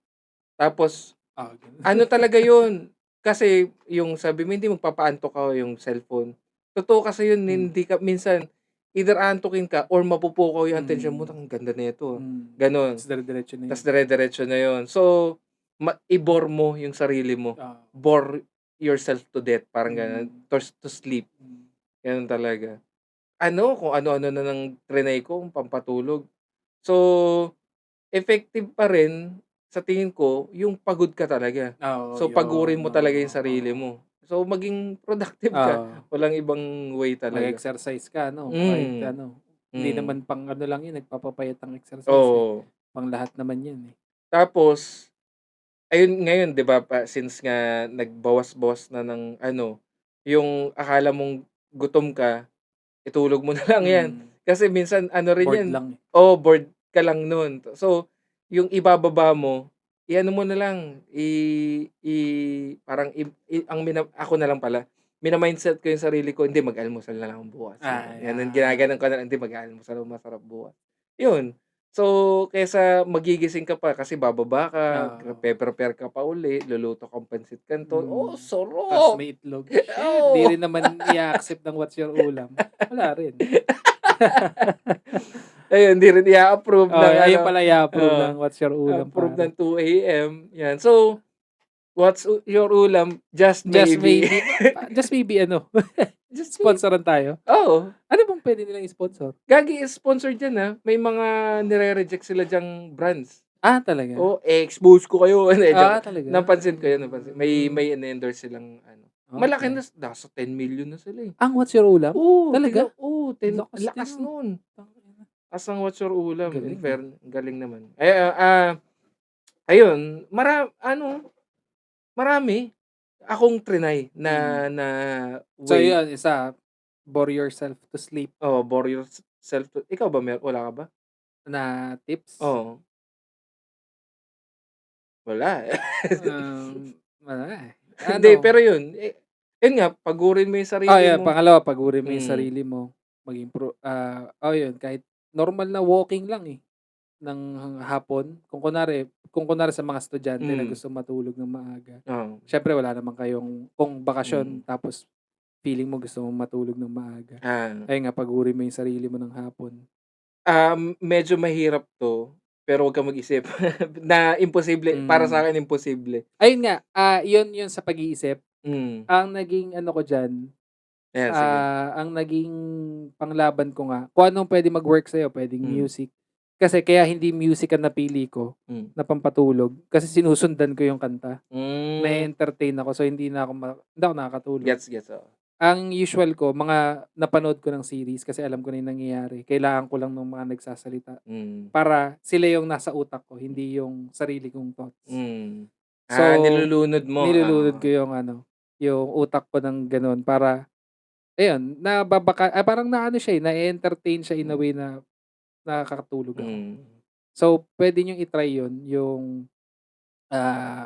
Tapos Ganun. ano talaga yun, kasi yung sabi mo hindi magpapaantok ka o yung cellphone, totoo kasi yun Hmm. hindi ka minsan either aantukin ka or mapupukaw yung atensyon mo, Hmm. "Ang ganda nito." Hmm. Gano'n. Tas dire-diretso na Tas yun. dire-diretso na yun. So, i-bore mo yung sarili mo. Oo. Bore yourself to death, parang gano'n. Hmm. To sleep, Hmm. gano'n talaga. Ano, kung ano-ano na ng triny ko pampatulog. So, effective pa rin sa tingin ko yung pagod ka talaga. Oo, So, yun. pagurin mo talaga Oo, yung sarili oo. mo. So, maging productive ka, Oo. walang ibang way talaga. Mag-exercise ka 'no, kahit Hmm, ano, hindi hmm. naman pang ano lang yun, nagpapapayat ang exercise, eh. Oo. Pang lahat naman yan, eh. Tapos ayun ngayon 'di ba since nga nagbawas-bawas na ng ano, yung akala mong gutom ka, itulog mo na lang 'yan. Hmm. Kasi minsan ano rin Bored 'yan, lang, eh. oo, bored ka lang nun. So, yung ibababa mo, i-ano mo na lang, i parang ang ako na lang pala, mina-mindset ko yung sarili ko, "Hindi, mag-almusal na lang ako bukas." Gano'n, Ah. ginaganon ko na lang, "Hindi, mag-aalmusal ako, masarap bukas." Yun. So, kaysa magigising ka pa kasi bababa ka, Oo. prepare ka pa uli, luluto kang pansit canton, oh, Hmm. Tas sarap! may itlog. Shit, Oo. 'di rin naman i-a-accept ng what's your ulam. Wala rin. Ayun, hindi rin i-a-approve ng Ayun ano, pala i-a-approve oo, ng what's your ulam, approve ng pare. 2 AM, 'yan. So, what's your ulam? Just Just maybe. maybe just maybe ano, Just maybe. sponsoran tayo? Oo. Ano bang puwede nilang i-sponsor? Gagi sponsor diyan, may mga nire-reject sila diyang brands. Talaga? Oo, expose ko kayo, hindi joke. Talaga? Napansin ko 'yun, napansin. Hmm. May in-endorse silang ano, malaki Okey. na nasa 10 million na sila, eh. Ang what's your ulam? Talaga? Oo, ang Lakas din, lakas 'no? nun. Tangina. Ta's ng What's Your Ulam, in Galing, ah. ang galing naman. Ayun, marami akong triny Mm. na So way. yun, isa, bore yourself to sleep Oo, bore yourself to ikaw ba wala ka ba? na tips? Oo, wala, eh. Wala, eh. Hindi, Ano, pero yun nga, pagurin mo yung sarili yan mo. pangalawa, pagurin mo yung Hmm, sarili mo, yun kahit normal na walking lang, eh, ng hapon. Kung kunwari sa mga estudyante na hmm, gusto matulog ng maaga, oo, siyempre wala naman kayong kung hmm, bakasyon tapos feeling mo gusto mong matulog ng maaga, ah. ayun nga, pagurin mo yung sarili mo ng hapon. Medyo mahirap 'to, pero wag kang mag-isip na imposible, para Hmm. sa'kin imposible. Ayun nga, yun sa pag-iisip. Hmm, Ang naging ano ko diyan, ayan sige. ang naging panglaban ko nga, kung anong puwedeng mag-work sa'yo, puwedeng Hmm, music. Kasi kaya hindi music ang napili ko hmm. na pampatulog, kasi sinusundan ko yung kanta. Hmm, Na-e-entertain ako, so hindi ako nakakatulog. gets, oo. Ang usual ko, mga napanood ko ng series kasi alam ko na yung nangyayari. Kailangan ko lang ng mga nagsasalita Hmm, para sila yung nasa utak ko, hindi yung sarili kong thoughts. hmm. So, Nilulunod mo, nilulunod ko oo. yung ano, yung utak ko ng gano'n para ayun, parang naano siya, na-e-entertain siya in a Hmm, way na nakakatulog ako. hmm, So, puwede niyong i-try yun, yung,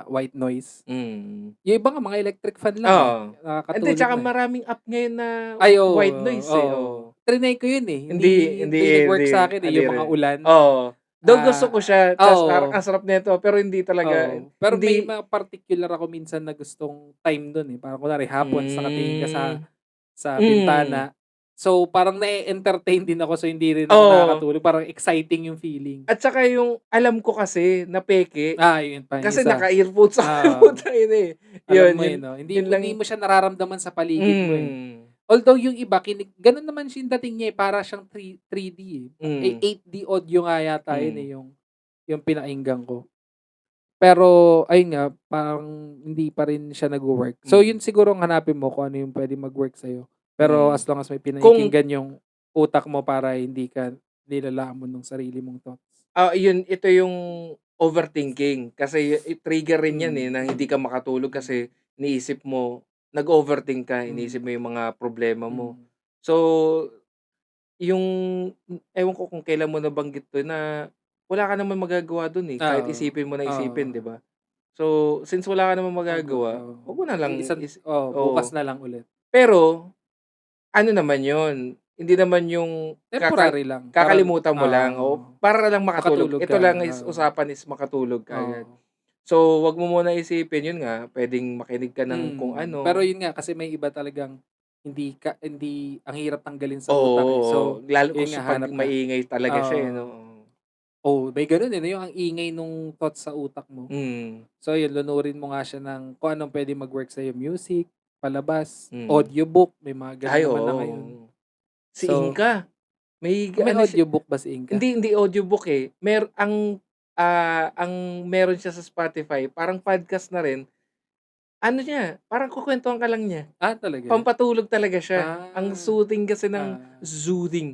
white noise. mm. Yung iba nga mga electric fan lang, eh, Oo. Hindi, nakakatulog tsaka na, eh. maraming app ngayon na Ay, white oo, noise, eh, oo. oo. Triny ko yun, eh, hindi Hindi hindi hindi nag-work hindi sa'kin, eh, hindi yung mga rin. ulan. Oo. Though gusto ko siya, ta's parang Oo, ang sarap nito, pero hindi talaga, pero may hindi. mga particular ako minsan na gustong time dun, eh, parang kunwari hapon ta's nakatingin ka Hmm, sa hmm. bintana. So, parang na-e-entertain din ako, so hindi rin ako Oo. nakakatulog, parang exciting yung feeling. At saka yung alam ko kasi na peke, Yun pa yung kasi isa. naka-earphones ako, Oo, putang ina, eh. alam Yun mo, yun eh, 'no, hindi yun lang. hindi mo siya nararamdaman sa paligid mo, eh. Hmm, Although yung iba gano'n naman yung dating niya, eh, para siyang 3D, eh. hmm, 8D audio nga yata yun, hmm, eh, yung pinakinggan ko. Pero ayun nga, parang hindi pa rin siya nagwo-work. So hmm, yun siguro ang hanapin mo kung ano yung puwedeng mag-work sa'yo. Pero hmm. as long as may Kung, pinakikinggan yung utak mo para hindi ka nilalamon nung sarili mong thoughts. ito yung overthinking kasi trigger rin yan, eh, Mm, na hindi ka makatulog mm, kasi iniisip mo, nag-overthink ka, iniisip mm, mo yung mga problema mo. mm. So, yung ewan ko kung kailan mo nabanggit 'to na wala ka namang magagawa dun, eh, kahit Oo, isipin mo na isipin, oo. 'di ba? So, since wala ka namang magagawa, Oo. 'wag mo na lang Bukas oo. na lang ulit. Pero ano naman yun, hindi naman yung Temporary lang. kakalimutan mo lang. Oo. Para lang makatulog. Makatulog Ito ka, lang is oo. usapan is makatulog ka agad. Oo. So, wag mo muna isipin yun nga, pwedeng makinig ka ng kung ano. Pero yun nga, kasi may iba talagang hindi ang hirap tanggalin sa Oo, utak, eh. So, lalo yun kung nga, pag hanap ka. maingay talaga siya, eh, Oo. no? May ganun, eh, 'no, yung ang ingay nung thoughts sa utak mo. So, yun, lunurin mo nga siya ng kung anong pwedeng mag-work sa'yo, music, palabas, audiobook, may mga Ay, ganun naman na oo. ngayon. Si So, Inka, may may ano siya, audiobook ba si Inka? hindi audiobook, eh. Ang meron siya sa Spotify, parang podcast na rin. Ano niya, parang kukuwentuhan ka lang niya. Talaga? Pampatulog talaga siya. Ang Ah, soothing kasi ng ah. soothing.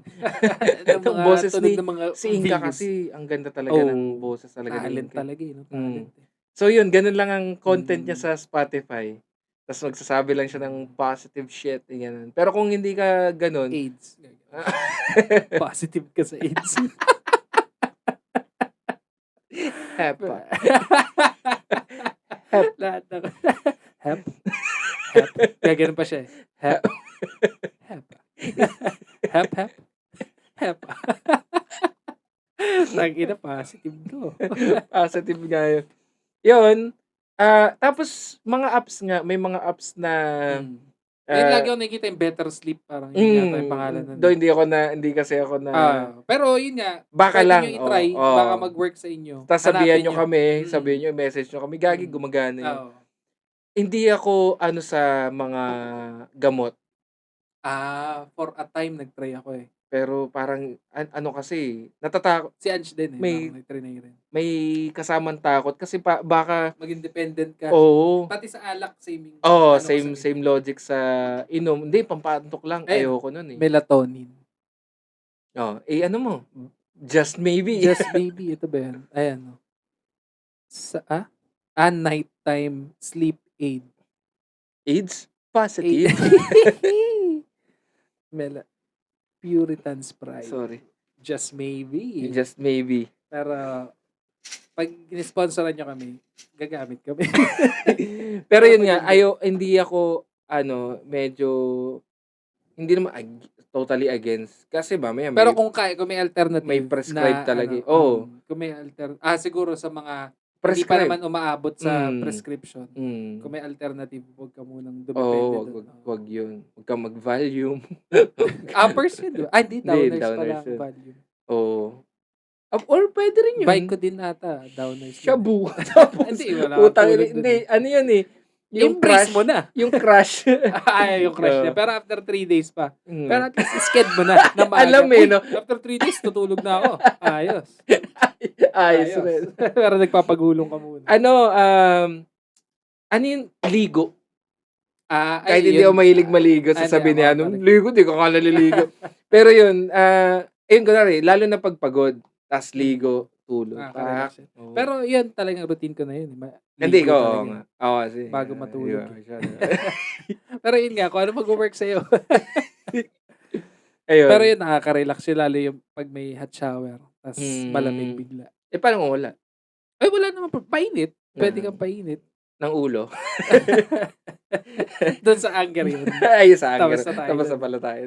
Ng Ng mga boses tunog ni ng mga si Inka views. kasi ang ganda talaga ng Oh, boses talaga ni talent Inka. talaga, eh, 'no, talent, eh. So yun, ganun lang ang content niya Mm. sa Spotify. Tas magsasabi lang siya ng positive shit, ganun. Pero kung hindi ka ganun, AIDS. Positive ka sa AIDS. hepa. Lahat ng hep. Hep. Gaganon pa siya, eh. Hep. Hep. Hep, hep. Hep. Tangina, positive to. Positive nga yun. Yun, tapos mga apps nga, may mga apps na Ngayon lagi ako nakikita yung Better Sleep, parang yun yata yung pangalan nun. though hindi kasi ako na Pero yun nga, baka pwede lang, nyo i-try, oo. baka mag-work sa inyo. tas sabihan Hanapin nyo kami, Mm. sabihin nyo, message nyo kami, gagi, Mm. gumagana yun. Oo. Hindi ako sa mga gamot, For a time nag-try ako, eh. pero parang ano kasi, natatakot, Si Ange din, eh, may parang nag-try na yun rin. may kasamang takot kasi baka Maging dependent ka. oo. Pati sa alak, same yung Oo, ano ko sa same ganyan. logic sa inom. Hindi, pampaantok lang. Ayun, Ayoko nun, eh. melatonin. Ano mo, just maybe. Just maybe, ito ba yan? Ayan, no. Nighttime sleep aid. AIDS? Positive. Puritan's Pride. Sorry. Just maybe. Just maybe. Pero, pag in-sponsoran nyo kami, gagamit kami. Pero yun nga, Maganda. hindi ako, medyo, hindi naman totally against. Kasi ba, Pero kung may alternative may prescribe na, talaga. Oo. kung may siguro sa mga hindi pa Prescribe. naman umaabot sa Mm. prescription. Kung may alternative, huwag ka munang dumepende Oo, doon. wag yun. Huwag kang mag-volume. Uppers yun, di ba? Hindi, downers pala downers ang yun. value. Oo. Or pwede rin yun. Bike ko din ata, downers. yun. Shabu. Tapos, Hindi, wala putang akong tulog ina, dun, hindi, eh. ano yun eh. Yung Impress crush. mo na. Yung crush. Yung crush Oo. niya. Pero after 3 days pa. Mm. Pero at least sked mo na. Na maaga. Alam eh, no? After 3 days, tutulog na ako. Ayos. Ayos rin. Pero nagpapagulong ka muna. Ano yung ligo? Ay, Kahit hindi yun. ako mahilig maligo, sasabihin niya, ako, ligo, di ko kala naliligo. Pero yun, ayun kunwari, lalo na pagpagod, tas ligo, tulog. Relax. Oo. Pero yun talagang routine ko na yun. Hindi Ligo ko, talaga oo yun. nga. Oo, kasi. Bago matulog. Ayun. Pero yun nga, kung ano mag-work sa'yo. Ayun. Pero yun, nakaka-relax yun lalo yung pag may hot shower. Tas malamig bigla. Paano kung wala? Ay, wala naman. Painit. Pwede kang painit. Ng ulo. Doon sa anger yun. Ayun sa anger. Tapos na tayo Tapos dun. na pala tayo.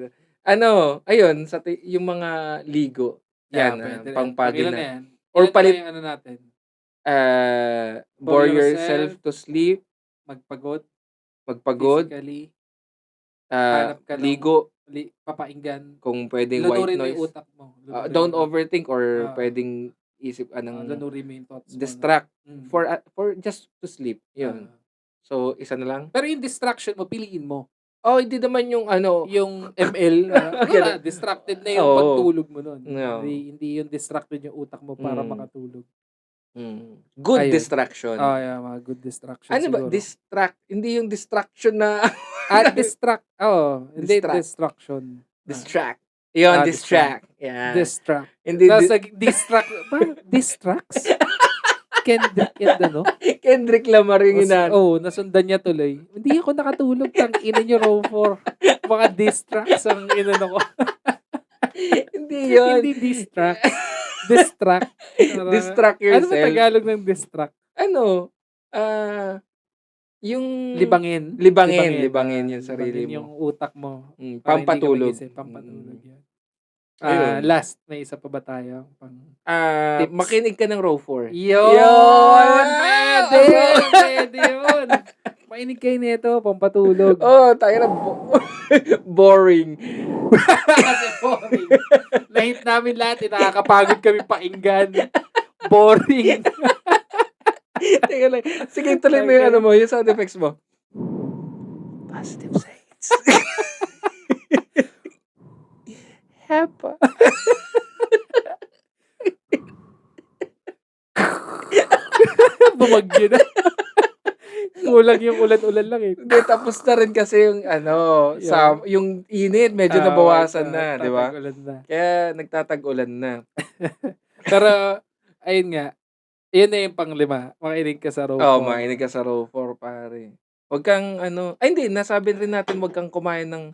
Ayun, yung mga ligo. Yan, pwede rin. pangpagod Ilan na. yan? Or Ilan palit, na yung ano natin? bore yourself to sleep, Magpagod. magpagod, Physically. Hanap ka ng ligo, papainggan. kung pwedeng white Lunurin mo yung noise. utak mo. Don't overthink or Ah. pwedeng isip Lunurin mo yung thoughts mo. distract Mm. for just to sleep. Yun. So, isa na lang. Pero yung distraction mo, piliin mo. Hindi naman yung Yung ML, wala, distracted na yung Oo. pagtulog mo nun. No. Hindi yung distracted yung utak mo para Mm. makatulog. Good Ayun. distraction. Yeah, mga good distraction Ano ba? siguro. Hindi yung distraction na Distract. Hindi Distract. distraction. distract. Yun, distract. distract. Yeah. Distract. Hindi, Tapos distract. Distracts? Kendrick and ano? Kendrick Lamar yung ina. Nasundan niya tuloy. Hindi ako nakatulog. Tang ina niyo row 4. Mga distracts ang inano ko. Hindi yun. Hindi distract. Distract. Distract Ano ba yourself. Tagalog ng distract? Yung Libangin. libangin yung sarili libangin mo. yung utak mo. Para hindi ka Pampatulog. mag-isip, pampatulog yan. Ayun. Last, may isa pa ba tayo? Tips. Makinig ka ng Row 4. Yun! Pwede yun. Mainig kayo nito, pampatulog. Tayo na boring. Kasi boring. Lahit namin lahat, nakakapagod kami pakinggan. Boring. Teka lang. Sige, tuloy mo yung yung sound effects mo. Positive sides. Hepa. Bumagyo na. Kulang yung ulan-ulan lang eh. Hindi, tapos na rin kasi yung yung init, medyo nabawasan na, di ba? Tatag-ulan na. Kaya nagtatag-ulan na. Pero, ayun nga, yun na yung pang-5. Makinig ka sa row 4. Makinig ka sa Row 4, pare. Huwag kang hindi, nasabi rin natin huwag kang kumain ng,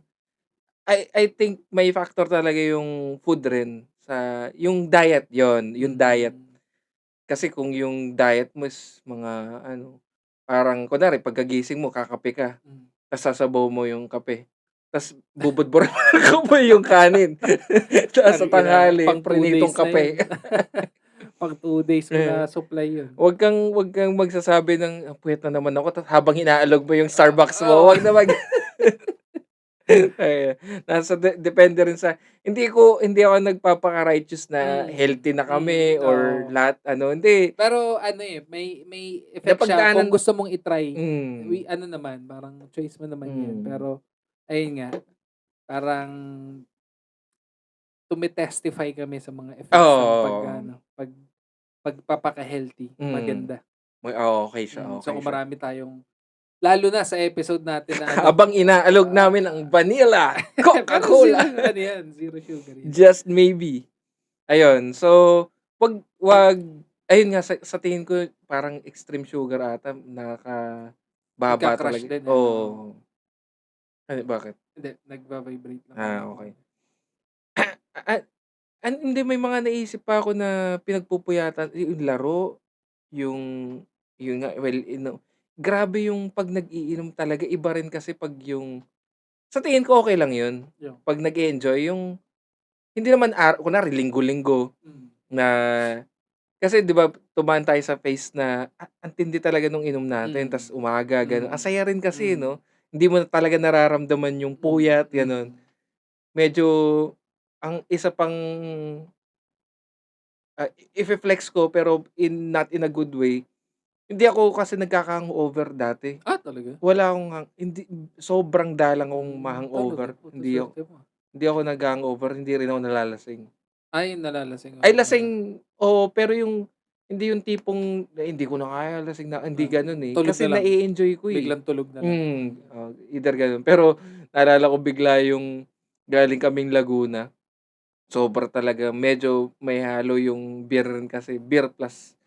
I think may factor talaga yung food rin sa, yung diet yung diet. Kasi kung yung diet mo is mga parang kunwari pagkagising mo kakape ka, tapos sasabaw mo yung kape. Tapos bubudbor mo yung kanin. Tapos sa tanghali, Pang 2 prinitong days na kape. Pang 2 days mo na supply yun. Huwag kang magsasabi ng puwet na naman ako tapos habang inaalog mo yung Starbucks mo. Huwag na depende rin sa hindi ako nagpapaka-righteous na healthy na kami or lahat hindi. Pero may effect siya kung gusto mong i-try. Naman, parang choice mo naman yan. Pero ayun nga, parang tumitestify kami sa mga effects ng pagpapaka-healthy. Maganda. Okay siya. Okay so kung marami tayong lalo na sa episode natin na habang inaalog namin ang vanilla Coca-Cola. Zero sugar yan. Just maybe. Ayun. So, wag ayun nga sa tingin ko parang extreme sugar ata nakakababa Nagka-crush talaga. din, Bakit? Hindi, nagba-vibrate lang. Okay. Hindi, may mga naisip pa ako na pinagpupuyatan yung laro, yung nga, grabe yung pag nag-iinom talaga, iba rin kasi pag yung sa tingin ko okay lang yun. Pag nag-e-enjoy yung hindi naman kunwari linggo-linggo na kasi 'di ba tumaan tayo sa phase na ang tindi talaga nung inom natin tas umaga gano'n. Ang saya rin kasi hindi mo na talaga nararamdaman yung puyat gano'n. Medyo ang isa pang ife-flex ko pero not in a good way. Hindi ako kasi nagkaka-hangover dati. Talaga? Wala akong hindi sobrang dalang akong ma-hangover. Hindi ako nag-hangover, hindi rin ako nalalasing. Nalalasing. Ay lasing, pero yung hindi yung tipong hindi ko na kaya, lasing na, hindi gano'n eh. Tulog Kasi na lang. nai-enjoy ko eh. Biglang tulog na lang. Either gano'n. Pero naalala ko bigla yung galing kaming Laguna. Sobra talaga, medyo may halo yung beer rin kasi. Beer plus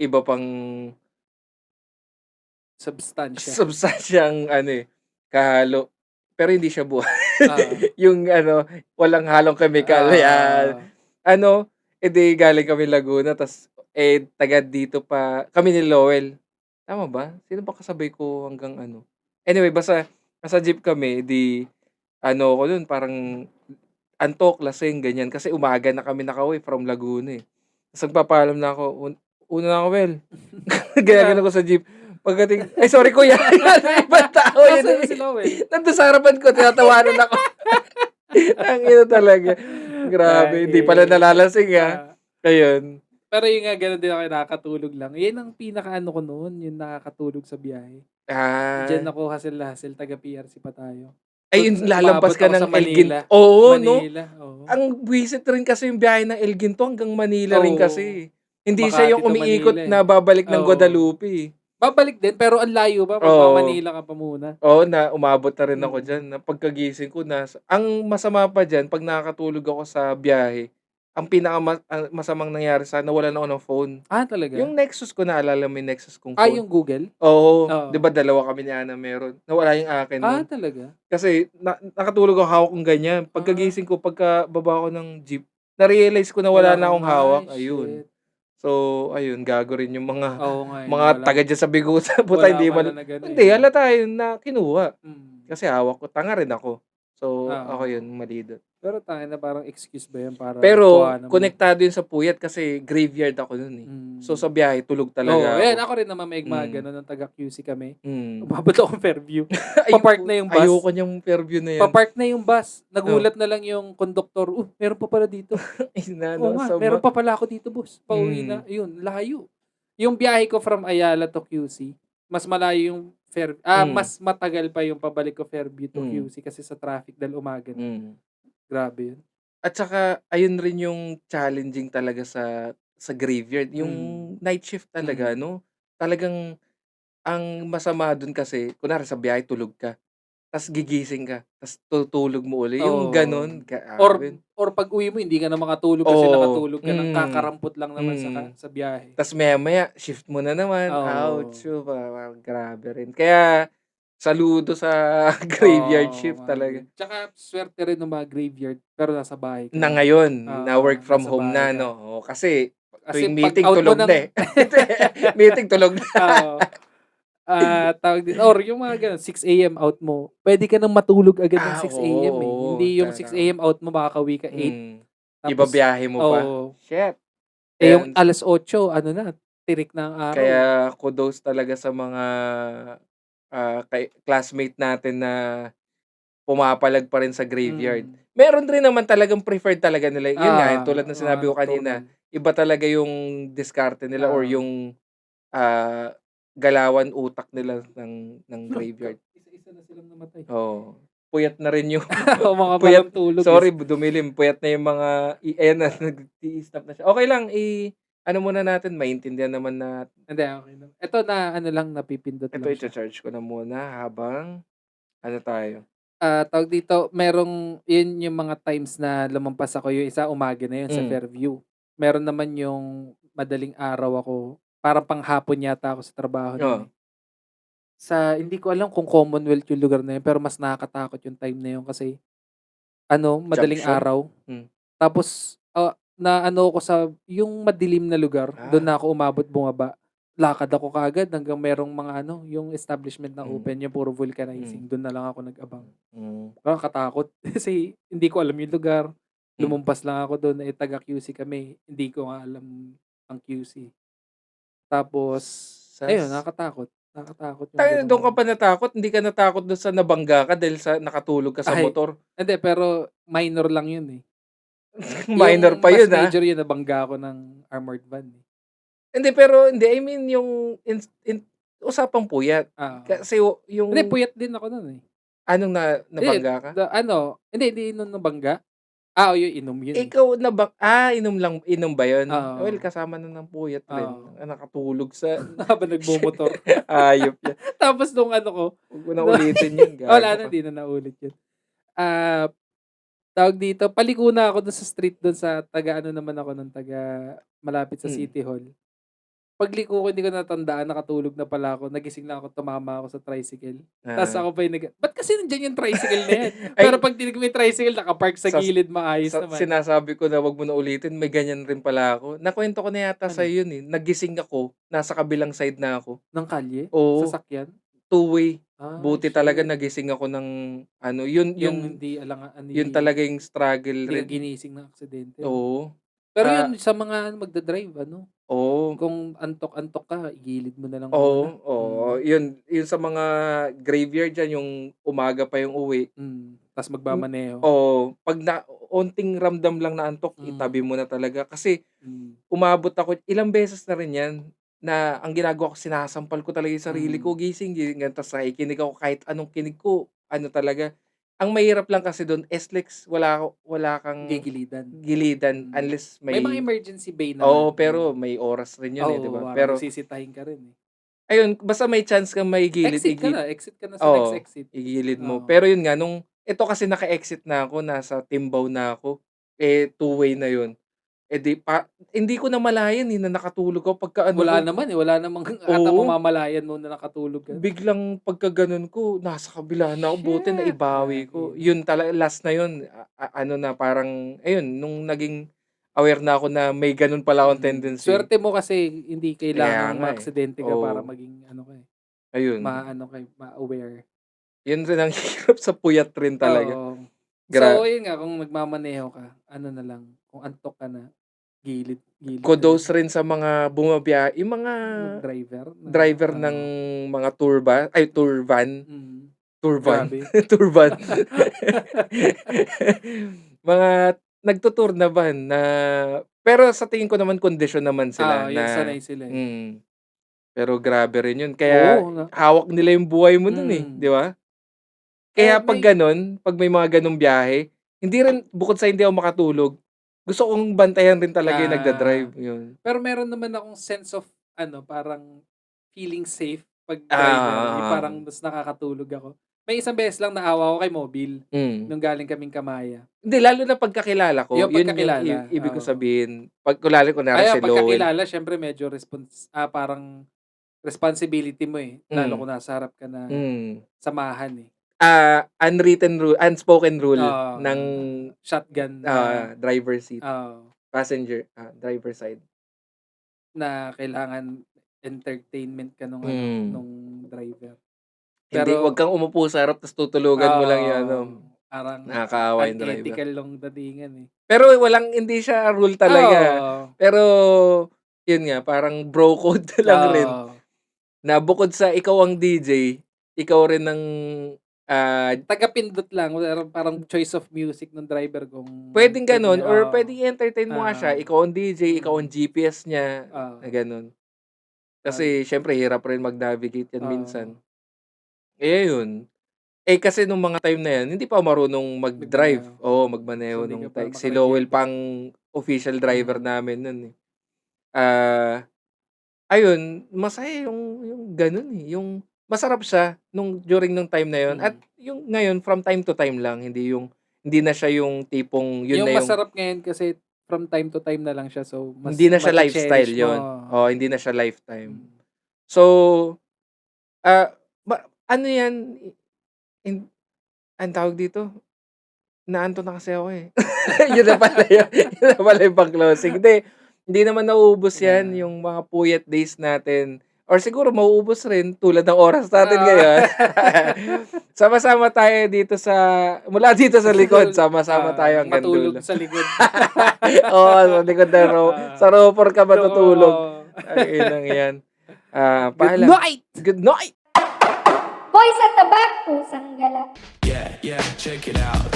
iba pang substansyang kahalo. Pero hindi siya buhay. Yung walang halong kemikal. Yan. Edi galing kami Laguna, tas taga dito pa, kami ni Lowell. Tama ba? Sino ba kasabay ko hanggang Anyway, basta nasa jeep kami, di ko dun, parang antok, lasing, ganyan. Kasi umaga na kami nakauwi from Laguna eh. Tapos nagpapaalam na ako, una na ako, Well. Ganyan ako sa jeep. Pagdating, ay sorry kuya, ibang tao yun. Nasaan si Lowell? Nandun sa harapan ko, tinatawanan ako. Ang ina talaga. Grabe, hindi pala nalalasing Ayun. Pero yung nga, gano'n din ako, nakakatulog lang. Yan ang pinaka-ko noon, yung nakakatulog sa biyahe. Diyan ako hassle, taga-PRC pa tayo. Ayun, lalampas ka ng Elgin. Manila. Oo. Ang buwisit rin kasi yung biyahe ng Elgin to hanggang Manila rin kasi. Hindi siya yung umiikot Manila, na babalik ng Guadalupe. Babalik din, pero ang layo ba? Manila ka pa muna. Umabot na rin ako dyan. Pagkagising ko, ang masama pa dyan, pag nakakatulog ako sa biyahe, ang pinakamasamang nangyari sana, wala na ako ng phone. Talaga? Yung Nexus ko, naalala mo yung Nexus kong phone? Yung Google? Oo. Di ba dalawa kami ni Ana meron? Nawala yung akin. Talaga? Kasi nakatulog ako, hawak kong ganyan. Pagkagising ko, pagkababa ko ng jeep, na-realize ko na wala na akong hawak. Ayun. So, ayun, gago rin yung mga Oo nga, mga taga diyan sa Bigutan. Puta, wala hindi pala man na gano'n, hindi, eh, 'no? halata yun na kinuha. Mm. Kasi hawak ko, tanga rin ako. So, ako yun, Oo. mali dun. Pero tangina parang excuse ba 'yan para Pero kuhanan mo? konektado yun sa puyat kasi graveyard ako nun, eh. So, sa Hmm. biyahe tulog Oo, talaga ayan ako. ako rin naman may mga Mm, gano'n nung taga QC kami. mm. Umabot akong Fairview. Pa-park na yung Ayoko bus. niyang Fairview na yan. Pa-park na yung bus. Oh, Nagulat na lang yung konduktor, meron pa pala dito." Oo inano nga, sama. meron pa pala ako dito, boss. Pauwi na. Ayun, layo. Yung biyahe ko from Ayala to QC, mas malayo yung Mm, mas matagal pa yung pabalik ko Fairview to mm, QC kasi sa traffic dahil umaga na. mm. Grabe yun. At saka ayun rin yung challenging talaga sa graveyard, yung Mm. night shift talaga Mm. 'no. Talagang ang masama dun kasi kunwari sa biyahe tulog ka, ta's gigising ka, ta's tutulog mo uli, yung Oo. gano'n, Or grabe. or pag-uwi mo hindi ka na makatulog kasi Oo, nakatulog ka ng kakarampot lang naman mm. sa biyahe. Ta's maya-maya shift mo na naman, ouch, Oo. parang grabe rin. Kaya saludo sa graveyard Oo shift nga talaga. din. Tsaka swerte rin ng mga graveyard pero nasa bahay ka Na lang. ngayon, na work Oo, from nasa home bahay na ka. 'no, oo, kasi Kasi tuwing 'pag meeting out mo tulog ng na, eh. Meeting tulog na. oo, tawag dito or yung mga gano'n 6 AM out mo, puwede ka ng matulog agad ng 6 Oo, AM, eh. oo, Hindi yung 6 AM out mo makakauwi ka 8 tapos ibabiyahe mo pa, oo. shit. Yung Kaya 8:00 ano na, tirik na ang araw. kaya kudos talaga sa mga, classmate natin na pumapalag pa rin sa graveyard. Mm. Meron rin naman talagang preferred talaga nila, yun nga, yung tulad ng Mga sinabi ko kanina, nocturnal. iba talaga yung diskarte nila or Oo. yung, ah, galawan utak nila ng graveyard. Isa-isa na silang namatay. Oo, puyat na rin yung Oo, mga puyat, walang tulog, sorry dumilim, puyat na yung mga ayan na nag-i-stop na siya. Okey lang, ano muna natin, maintindihan naman na Hindi, okey lang. Eto na ano lang, napipindot ito lang siya. icha-charge ko na muna habang ano tayo. Tawag dito, merong yun yung mga times na lumampas ako, yung isa umaga na yun sa Hmm, Fairview. Meron naman yung madaling araw ako, parang panghapon yata ako sa trabaho nun, oo, eh. Hindi ko alam kung Commonwealth yung lugar na yun, pero mas nakakatakot yung time na yun kasi ano, madaling junction? araw. Hmm, Tapos, na ano ako sa yung madilim na lugar, dun ah, na ako umabot bumaba. Lakad ako kaagad hanggang merong mga ano, yung establishment na hmm, open, yung puro hmm, vulcanizing, dun na lang ako nag-abang. hmm, Nakakatakot kasi hindi ko alam yung lugar. hmm. Lumumpas lang ako dun, eh, taga QC kami, hindi ko nga alam ang QC. Tapos ayun, Sas nakakatakot yung tangina, gano'ng dun ka pa natakot, hindi ka natakot dun sa nabangga ka dahil sa nakatulog ka sa ay, motor? hindi pero minor lang yun, eh. Minor Yung pa mas yun, ah. major yun nabangga ako ng armored van, eh. Hindi, pero hindi, I mean yung usapang puyat. Oo. Kasi Hindi, yung puyat din ako nun, eh. anong Hindi, nabangga ka? hindi nun nabangga. Oo, yung inom yun, eh. Ikaw inom ba yun? Well, Oo, kasama na ng puyat rin, oo. nakatulog sa Habang shit, nagmomotor. hayop yan. Tapos nung ano ko, 'Wag mo na no ulitin yun, wala gago na, ka. hindi na naulit yun. Ah, Tawag dito, paliko na ako dun sa street dun sa taga-ano naman ako nun, malapit sa Hmm, City Hall. Pagliko ko hindi ko natandaan nakatulog na pala ako, nagising lang ako, tumama ako sa tricycle. Ta's ah. ako pa yung ba't kasi nandiyan yung tricycle na yan? Pero Ay, 'pag tinignan mo yung tricycle naka-park sa sas gilid, maayos sa naman. sinasabi ko na 'wag mo na ulitin, may ganyan rin pala ako. Nakuwento ko na yata Ano, sa'yo yun, eh, nagising ako, nasa kabilang side na ako. ng kalye? Oo, Sasakyan? two-way. Ay, Buti talaga shit. nagising ako ng ano, yun Yung yung hindi yun talaga yung struggle hindi ka rin. ginising ng aksidente 'no? Oo, Pero yun ah, sa mga magda-drive ano, oo, kung antok-antok ka igilid mo na lang oo, muna. oo, yun sa mga graveyard diyan, yung umaga pa yung uwi, Ta's magmamaneho. oo, 'pag onting ramdam lang na antok, Hmm, itabi mo na talaga. Kasi hmm, umabot ako ilang beses na rin 'yan, na ang ginagawa ko, sinasampal ko talaga yung sarili ko, hmm. gising, ganyan, ta's nakikinig ako, kahit anong kinig ko ano talaga. Ang mahirap lang kasi dun, SLEX, wala kang Gigilidan. gilidan unless May mga may, emergency bay oo, naman, pero may oras rin yun, eh, 'di oo, ba? parang Pero sisitahin ka rin, eh. ayun, basta may chance kang maigilid, Exit ka na sa next oo, exit. igilid mo. Oo. Pero yun nga, nung ito kasi naka-exit na ako, nasa Timbaw na ako, eh, two-way na yun, eh, hindi ko namalayan, eh, na nakatulog ako pagka ano ko, Wala naman, eh, wala namang atang oo, mamamalayan mo na nakatulog ka. biglang pagkagano'n ko, nasa kabila na ako, buti Shit! naibawi ko. Gagi 'no. Yun last na yun, ano na, parang ayun, nung naging aware na ako na may ganun pala akong tendency. Swerte mo kasi hindi Kaya kailangan nga eh. ma-aksidente ka Oo. para maging ano ka eh, Ayun. ma-aware. Yun rin ang hirap sa puyat rin talaga. Oo. Gra- So, yun nga, kung nagmamaneho ka, ano na lang, kung antok ka na, gilid. Kudos rin sa mga bumabiyahe, yung mga driver ng mga tour van. Tour van. Grabe. Tour van. Mga nagtutour na van na, pero sa tingin ko naman kondisyon naman sila Yun, sanay sila eh. Pero grabe rin yun. Kaya Oo, hawak nila yung buhay mo dun eh. Di ba? Kaya pag ganun, pag may mga ganung biyahe, hindi rin, bukod sa hindi ako makatulog, gusto kong bantayan rin talaga yung nagda-drive. Yun. Pero meron naman akong sense of, parang feeling safe pag driver. Yung parang mas nakakatulog ako. May isang beses lang naawa ako kay Mobile nung galing kaming Kamaya. Hindi, lalo na pagkakilala ko. Yung Yun pagkakilala, yung ibig ko sabihin. Pagkulali ko na si Lowell. Pagkakilala, syempre medyo parang responsibility mo eh. Lalo kung nasa harap ka na samahan eh. Unspoken rule ng shotgun driver seat. Passenger Driver side. Na kailangan entertainment ka nung driver. Hindi, wag kang umupo sa harap tapos tutulugan mo lang yan. Parang nakakaawa yung driver. unethical lang datingan eh. Pero hindi siya rule talaga. Pero yun nga, parang bro code lang rin. Na bukod sa ikaw ang DJ, ikaw rin ang taga-pindot lang, parang choice of music ng driver kung pwedeng ganun, or pwedeng i-entertain mo nga siya. Ikaw ang DJ, ikaw ang GPS niya, na ganun. Kasi syempre hirap rin mag-navigate yan minsan. Yun. Kasi nung mga time na yan, hindi pa marunong mag-drive. Magmaneho nung time. Si Lowell pang official driver namin nun eh. Ayun, masaya yung ganun eh. Yung masarap siya during nung time na yun. At yung ngayon, from time to time lang. Hindi na siya yung tipong yun yung na yung masarap ngayon kasi from time to time na lang siya. So, hindi na siya lifestyle yun. Hindi na siya lifetime. So, ano yan, ang tawag dito, naanto na kasi ako eh. Yun na pala yung pang-closing. Hindi naman nauubos yan, yung mga puyat days natin. Or siguro mauubos rin tulad ng oras natin ngayon. Sama-sama tayo dito mula dito sa likod, sama-sama tayo hanggang dulo. Matulog sa likod. Sa likod sa roper ka matutulog. Ay, inang yan. Good night! Good night! Boys at the back, pusang gala. Yeah, check it out.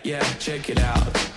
Yeah, check it out.